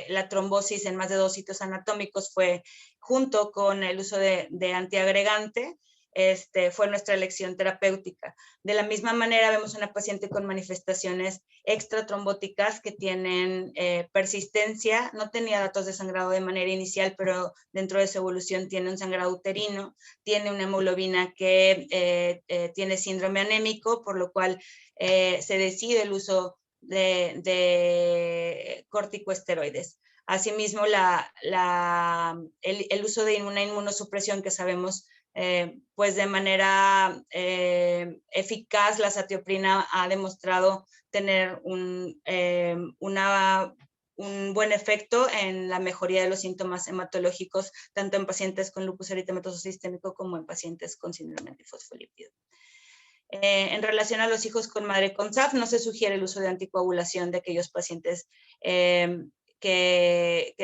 la trombosis en más de 2 sitios anatómicos fue, junto con el uso de antiagregante, fue nuestra elección terapéutica. De la misma manera, vemos una paciente con manifestaciones extratrombóticas que tienen persistencia. No tenía datos de sangrado de manera inicial, pero dentro de su evolución tiene un sangrado uterino, tiene una hemoglobina que tiene síndrome anémico, por lo cual se decide el uso de corticosteroides. Asimismo, el uso de una inmunosupresión que sabemos pues de manera eficaz, la satioprina ha demostrado tener un buen efecto en la mejoría de los síntomas hematológicos, tanto en pacientes con lupus eritematoso sistémico como en pacientes con síndrome antifosfolípido. En relación a los hijos con madre con SAF, no se sugiere el uso de anticoagulación de aquellos pacientes que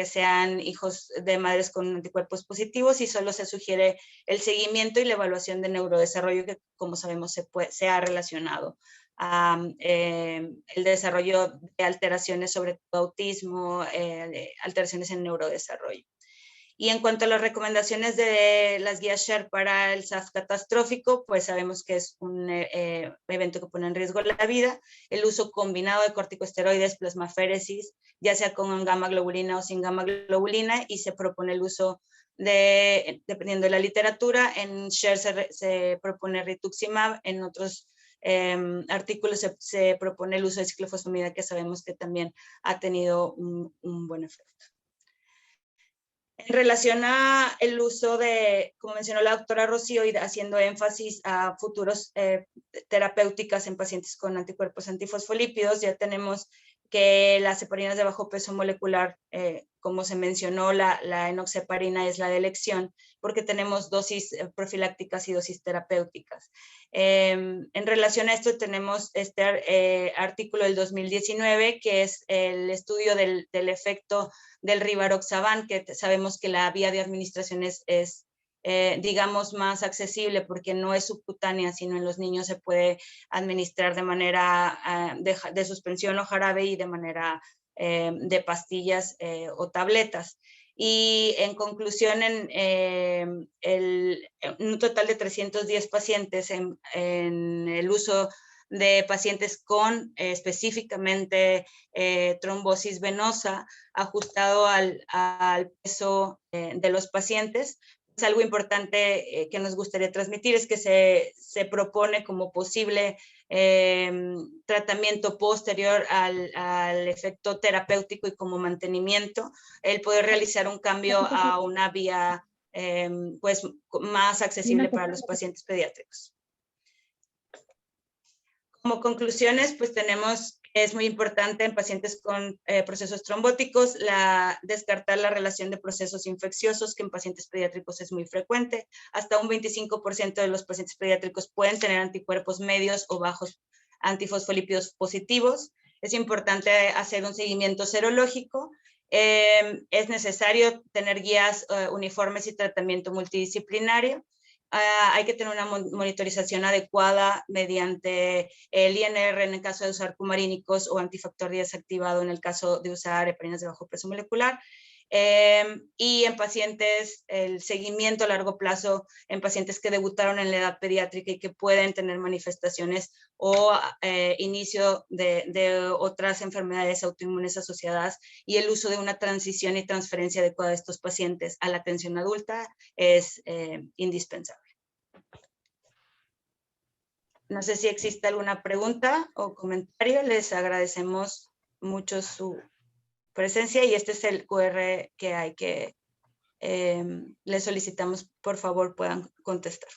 sean hijos de madres con anticuerpos positivos, y solo se sugiere el seguimiento y la evaluación de neurodesarrollo, que como sabemos se ha relacionado a el desarrollo de alteraciones, sobre todo autismo, alteraciones en neurodesarrollo. Y en cuanto a las recomendaciones de las guías SHARE para el SAF catastrófico, pues sabemos que es un evento que pone en riesgo la vida. El uso combinado de corticosteroides, plasmaféresis, ya sea con gamma globulina o sin gamma globulina, y se propone el uso dependiendo de la literatura, en SHARE se propone rituximab, en otros artículos se propone el uso de ciclofosfamida, que sabemos que también ha tenido un buen efecto. En relación a el uso de, como mencionó la doctora Rocío, y haciendo énfasis a futuros terapéuticas en pacientes con anticuerpos antifosfolípidos, ya tenemos que las heparinas de bajo peso molecular, como se mencionó, la enoxaparina es la de elección, porque tenemos dosis profilácticas y dosis terapéuticas. En relación a esto, tenemos este artículo del 2019, que es el estudio del efecto del rivaroxaban, que sabemos que la vía de administración es digamos, más accesible porque no es subcutánea, sino en los niños se puede administrar de manera de suspensión o jarabe, y de manera de pastillas o tabletas. Y en conclusión, en un total de 310 pacientes en el uso de pacientes con específicamente trombosis venosa, ajustado al peso de los pacientes. Es algo importante que nos gustaría transmitir, es que se propone como posible tratamiento posterior al efecto terapéutico y como mantenimiento, el poder realizar un cambio a una vía pues más accesible para los pacientes pediátricos. Como conclusiones, pues tenemos que es muy importante en pacientes con procesos trombóticos descartar la relación de procesos infecciosos, que en pacientes pediátricos es muy frecuente. Hasta un 25% de los pacientes pediátricos pueden tener anticuerpos medios o bajos antifosfolípidos positivos. Es importante hacer un seguimiento serológico. Es necesario tener guías uniformes y tratamiento multidisciplinario. Hay que tener una monitorización adecuada mediante el INR en el caso de usar cumarínicos, o antifactor desactivado en el caso de usar heparinas de bajo peso molecular. Y en pacientes, el seguimiento a largo plazo en pacientes que debutaron en la edad pediátrica y que pueden tener manifestaciones o inicio de otras enfermedades autoinmunes asociadas, y el uso de una transición y transferencia adecuada de estos pacientes a la atención adulta es indispensable. No sé si existe alguna pregunta o comentario. Les agradecemos mucho su presencia, y este es el QR que hay que les solicitamos, por favor, puedan contestar.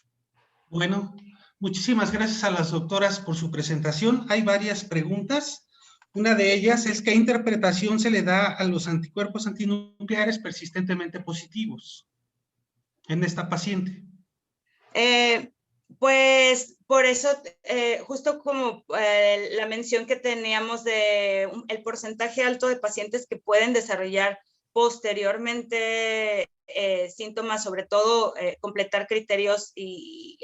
Bueno, muchísimas gracias a las doctoras por su presentación. Hay varias preguntas. Una de ellas es qué interpretación se le da a los anticuerpos antinucleares persistentemente positivos en esta paciente. Pues por eso, justo como la mención que teníamos de el porcentaje alto de pacientes que pueden desarrollar posteriormente síntomas, sobre todo completar criterios y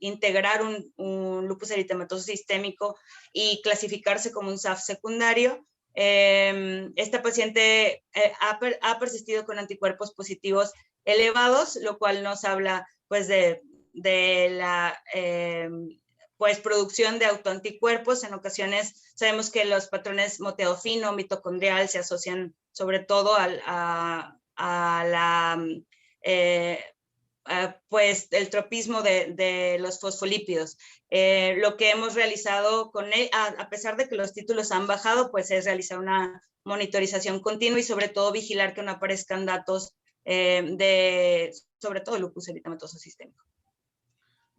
integrar un lupus eritematoso sistémico y clasificarse como un SAF secundario. Esta paciente ha persistido con anticuerpos positivos elevados, lo cual nos habla pues de la pues producción de autoanticuerpos. En ocasiones sabemos que los patrones moteofino, mitocondrial se asocian sobre todo a la pues el tropismo de los fosfolípidos. Lo que hemos realizado con él, a pesar de que los títulos han bajado, pues es realizar una monitorización continua y sobre todo vigilar que no aparezcan datos sobre todo lupus eritematoso sistémico.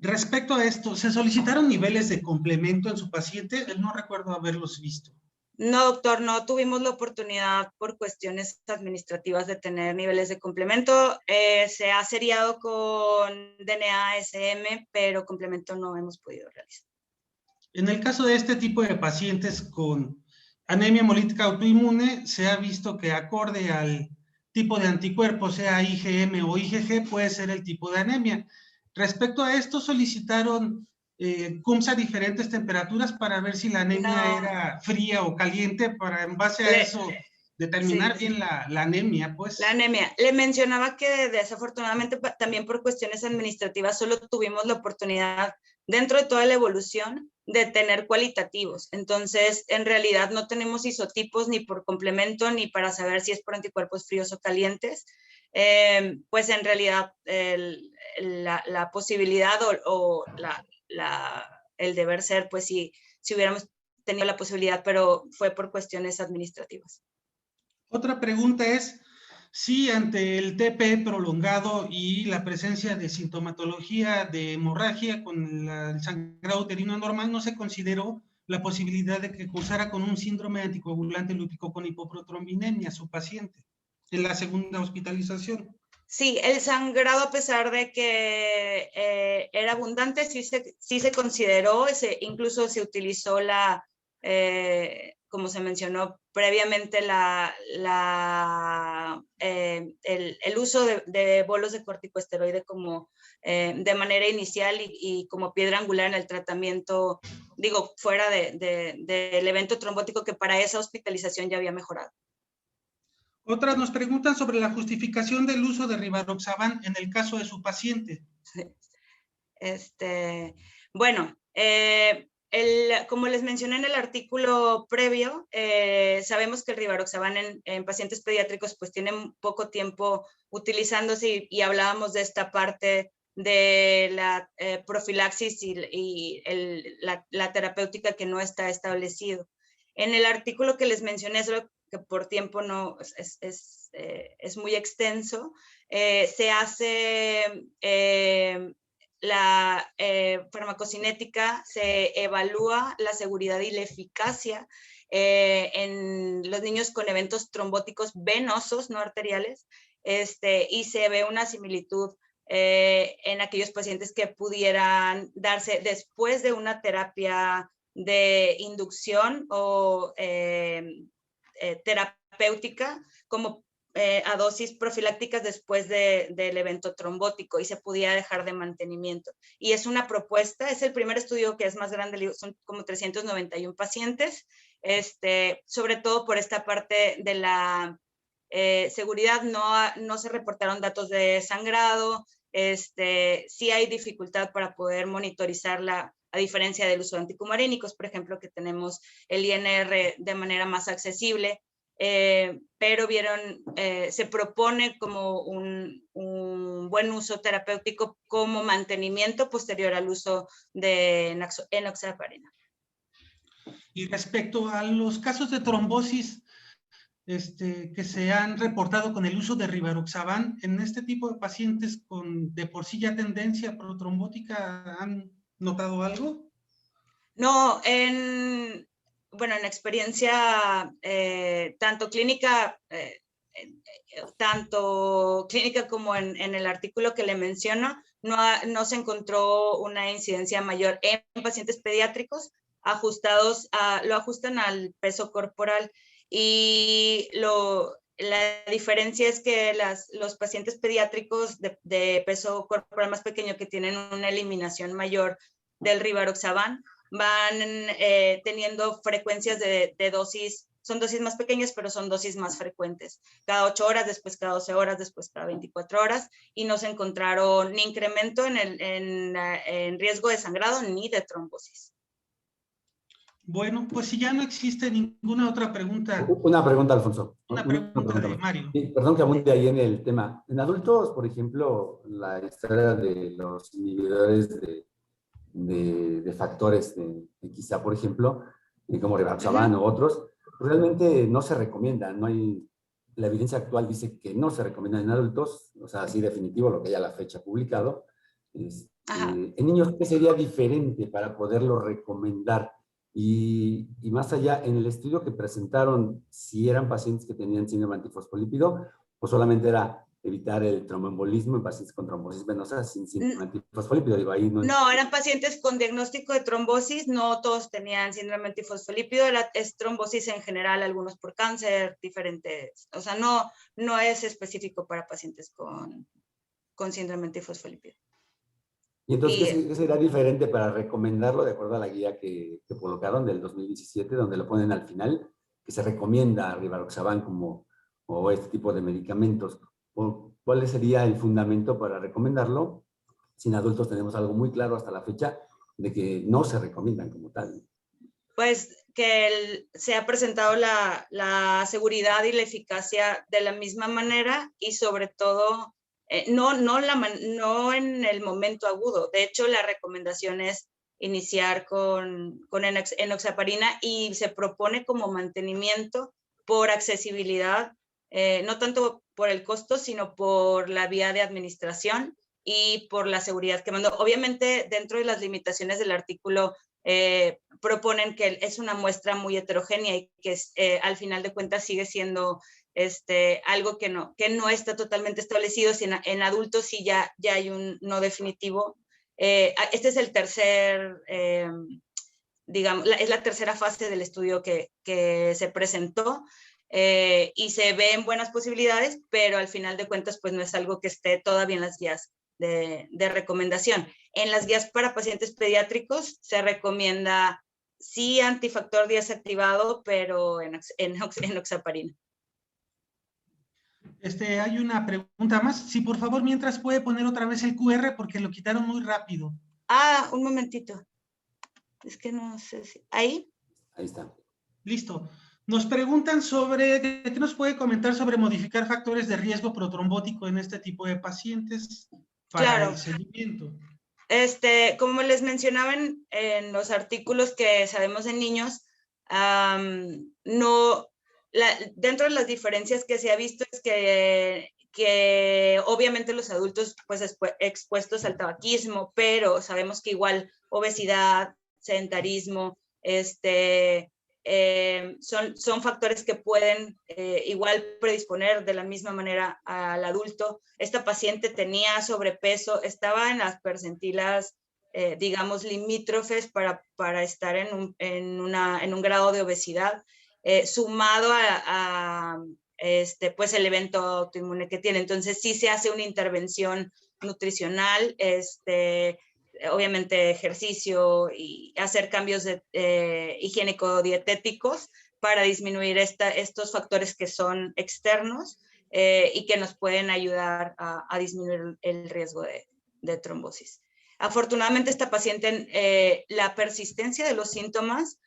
Respecto a esto, ¿se solicitaron niveles de complemento en su paciente? No recuerdo haberlos visto. No, doctor, no tuvimos la oportunidad por cuestiones administrativas de tener niveles de complemento. Se ha seriado con DNA-SM, pero complemento no hemos podido realizar. En el caso de este tipo de pacientes con anemia hemolítica autoinmune, se ha visto que acorde al tipo de anticuerpo, sea IgM o IgG, puede ser el tipo de anemia. Respecto a esto, solicitaron CUMS a diferentes temperaturas para ver si la anemia era fría o caliente, para en base a eso determinar bien la anemia, pues. La anemia. Le mencionaba que desafortunadamente también por cuestiones administrativas solo tuvimos la oportunidad dentro de toda la evolución de tener cualitativos. Entonces, en realidad no tenemos isotipos ni por complemento ni para saber si es por anticuerpos fríos o calientes. Pues en realidad la posibilidad o el deber ser, pues si hubiéramos tenido la posibilidad, pero fue por cuestiones administrativas. Otra pregunta es si ante el TP prolongado y la presencia de sintomatología de hemorragia con el sangrado uterino anormal, no se consideró la posibilidad de que cursara con un síndrome anticoagulante lúpico con hipoprotrombinemia su paciente en la segunda hospitalización. Sí, el sangrado, a pesar de que era abundante, sí se consideró, incluso se utilizó como se mencionó previamente, el uso de bolos de corticosteroide como de manera inicial y como piedra angular en el tratamiento, digo, fuera del evento trombótico que para esa hospitalización ya había mejorado. Otras nos preguntan sobre la justificación del uso de rivaroxaban en el caso de su paciente. Bueno, como les mencioné en el artículo previo, sabemos que el rivaroxaban en pacientes pediátricos pues tienen poco tiempo utilizándose y hablábamos de esta parte de la profilaxis y la terapéutica que no está establecido. En el artículo que les mencioné, que por tiempo no es muy extenso, se hace la farmacocinética, se evalúa la seguridad y la eficacia en los niños con eventos trombóticos venosos, no arteriales, y se ve una similitud en aquellos pacientes que pudieran darse después de una terapia de inducción o terapéutica como a dosis profilácticas después del evento trombótico y se pudiera dejar de mantenimiento. Y es una propuesta, es el primer estudio que es más grande, son como 391 pacientes, sobre todo por esta parte de la seguridad, no se reportaron datos de sangrado, sí hay dificultad para poder monitorizarla, a diferencia del uso de anticumarínicos, por ejemplo, que tenemos el INR de manera más accesible, pero se propone como un buen uso terapéutico como mantenimiento posterior al uso de enoxaparina. Y respecto a los casos de trombosis que se han reportado con el uso de rivaroxaban, en este tipo de pacientes con de por sí ya tendencia protrombótica, ¿han notado algo? No, bueno, en experiencia tanto clínica como en el artículo que le menciono, no se encontró una incidencia mayor en pacientes pediátricos lo ajustan al peso corporal, y la diferencia es que los pacientes pediátricos de peso corporal más pequeño, que tienen una eliminación mayor del rivaroxaban, van teniendo frecuencias de dosis. Son dosis más pequeñas, pero son dosis más frecuentes. Cada 8 horas, después cada 12 horas, después cada 24 horas, y no se encontraron ni incremento en riesgo de sangrado ni de trombosis. Bueno, pues si ya no existe ninguna otra pregunta. Una pregunta, Alfonso. Una pregunta de Mario. Sí, perdón que abunde ahí en el tema. En adultos, por ejemplo, la historia de los inhibidores de factores de quizá, por ejemplo, como rivaroxaban o otros, realmente no se recomienda. No hay, la evidencia actual dice que no se recomienda en adultos, o sea, así definitivo lo que ya la fecha publicado. En niños, ¿qué sería diferente para poderlo recomendar? Y más allá, en el estudio que presentaron, si eran pacientes que tenían síndrome antifosfolípido, o solamente era evitar el tromboembolismo en pacientes con trombosis venosa sin síndrome antifosfolípido. Digo, ahí no, eran pacientes con diagnóstico de trombosis, no todos tenían síndrome antifosfolípido, es trombosis en general, algunos por cáncer, diferentes, o sea, no es específico para pacientes con síndrome antifosfolípido. Y entonces, ¿qué será diferente para recomendarlo de acuerdo a la guía que colocaron del 2017, donde lo ponen al final, que se recomienda rivaroxaban o este tipo de medicamentos? ¿Cuál sería el fundamento para recomendarlo? Si en adultos tenemos algo muy claro hasta la fecha de que no se recomiendan como tal. Pues que se ha presentado la seguridad y la eficacia de la misma manera, y sobre todo no en el momento agudo. De hecho, la recomendación es iniciar con enoxaparina, y se propone como mantenimiento por accesibilidad, no tanto por el costo, sino por la vía de administración y por la seguridad que mandó. Obviamente, dentro de las limitaciones del artículo, proponen que es una muestra muy heterogénea y que al final de cuentas sigue siendo algo que no está totalmente establecido. Si en adultos sí ya hay un no definitivo. Este es el tercer, digamos, es la tercera fase del estudio que se presentó, y se ven buenas posibilidades, pero al final de cuentas pues no es algo que esté todavía en las guías de recomendación. En las guías para pacientes pediátricos se recomienda sí antifactor desactivado, pero en enoxaparina. Hay una pregunta más. Si por favor, mientras puede poner otra vez el QR, porque lo quitaron muy rápido. Un momentito. Es que no sé si... ¿Ahí? Ahí está. Listo. Nos preguntan sobre, ¿qué nos puede comentar sobre modificar factores de riesgo protrombótico en este tipo de pacientes para el seguimiento? Como les mencionaba en los artículos que sabemos en niños, dentro de las diferencias que se ha visto es que obviamente los adultos pues expuestos al tabaquismo, pero sabemos que igual obesidad, sedentarismo, son factores que pueden igual predisponer de la misma manera al adulto. Esta paciente tenía sobrepeso, estaba en las percentilas, digamos, limítrofes para estar en un grado de obesidad, sumado a pues el evento autoinmune que tiene. Entonces sí se hace una intervención nutricional, obviamente ejercicio y hacer cambios higiénico-dietéticos para disminuir estos factores que son externos, y que nos pueden ayudar a disminuir el riesgo de trombosis. Afortunadamente esta paciente, la persistencia de los síntomas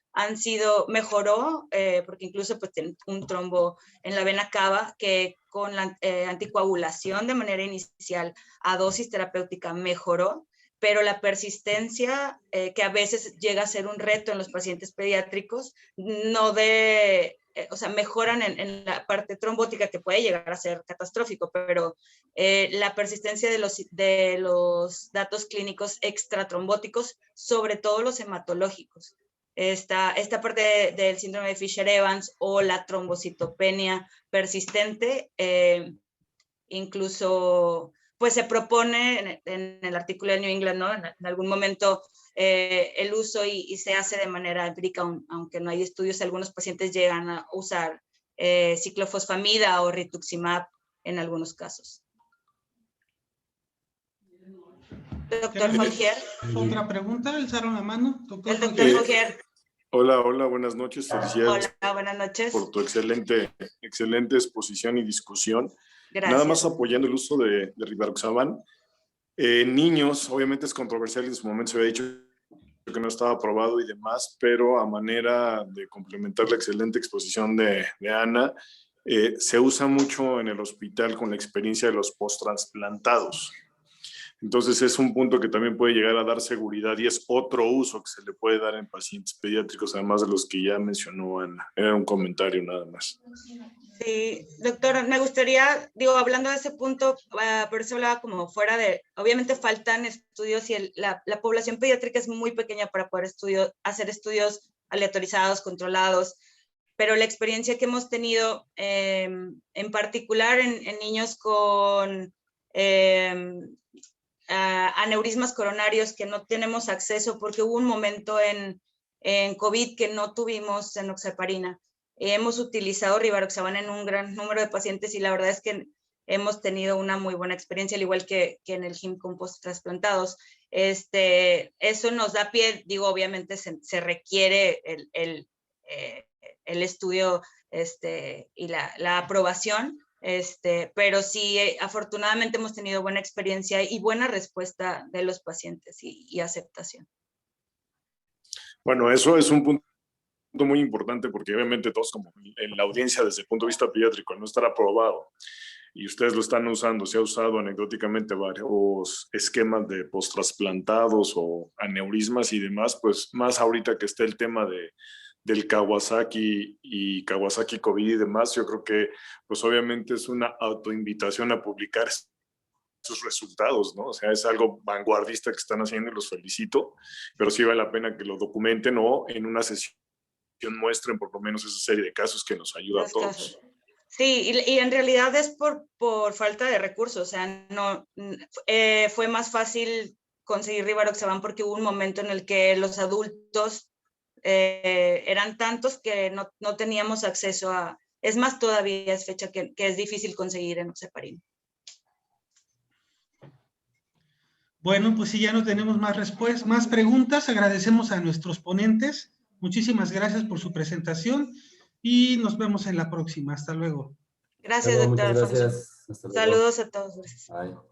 mejoró, porque incluso pues tiene un trombo en la vena cava que con la anticoagulación de manera inicial a dosis terapéutica mejoró, pero la persistencia, que a veces llega a ser un reto en los pacientes pediátricos, mejoran en la parte trombótica, que puede llegar a ser catastrófico, pero la persistencia de los datos clínicos extratrombóticos, sobre todo los hematológicos, esta parte del síndrome de Fisher-Evans o la trombocitopenia persistente. Incluso, pues se propone en el artículo del New England, ¿no? En algún momento el uso y se hace de manera empírica, aunque no hay estudios, algunos pacientes llegan a usar ciclofosfamida o rituximab en algunos casos. Doctor Fogier. ¿Otra pregunta? ¿Alzaron la mano? El doctor Fogier. Hola, buenas noches. Felicidades. Hola, buenas noches. Por tu excelente exposición y discusión. Gracias. Nada más apoyando el uso de rivaroxaban. Niños, obviamente es controversial, en su momento se había dicho que no estaba aprobado y demás, pero a manera de complementar la excelente exposición de Ana, se usa mucho en el hospital con la experiencia de los posttransplantados. Entonces es un punto que también puede llegar a dar seguridad y es otro uso que se le puede dar en pacientes pediátricos, además de los que ya mencionó Ana. Era un comentario nada más. Sí, doctor, me gustaría, hablando de ese punto, por eso hablaba como fuera de, obviamente faltan estudios y la población pediátrica es muy pequeña para poder hacer estudios aleatorizados, controlados, pero la experiencia que hemos tenido, en particular en niños con aneurismas coronarios que no tenemos acceso, porque hubo un momento en COVID que no tuvimos enoxaparina. Hemos utilizado rivaroxaban en un gran número de pacientes y la verdad es que hemos tenido una muy buena experiencia, al igual que en el HIM con post-trasplantados. Eso nos da pie, obviamente se requiere el estudio y la aprobación, pero sí, afortunadamente hemos tenido buena experiencia y buena respuesta de los pacientes y aceptación. Bueno, eso es un punto muy importante porque obviamente todos como en la audiencia desde el punto de vista pediátrico, al no estar aprobado y ustedes lo están usando, se ha usado anecdóticamente varios esquemas de post-trasplantados o aneurismas y demás, pues más ahorita que está el tema del Kawasaki y Kawasaki COVID y demás, yo creo que pues obviamente es una autoinvitación a publicar sus resultados, ¿no? O sea, es algo vanguardista que están haciendo y los felicito, pero sí vale la pena que lo documenten o en una sesión muestren por lo menos esa serie de casos que nos ayuda a todos. Casos. Sí, y en realidad es por falta de recursos, o sea, no fue más fácil conseguir rivaroxaban porque hubo un momento en el que los adultos eran tantos que no teníamos acceso a, es más, todavía es fecha que es difícil conseguir enoxaparina. Bueno, pues si ya no tenemos más preguntas, agradecemos a nuestros ponentes. Muchísimas gracias por su presentación y nos vemos en la próxima. Hasta luego. Gracias, doctor Alfonso. Gracias. Hasta luego. Saludos a todos. Gracias. Bye.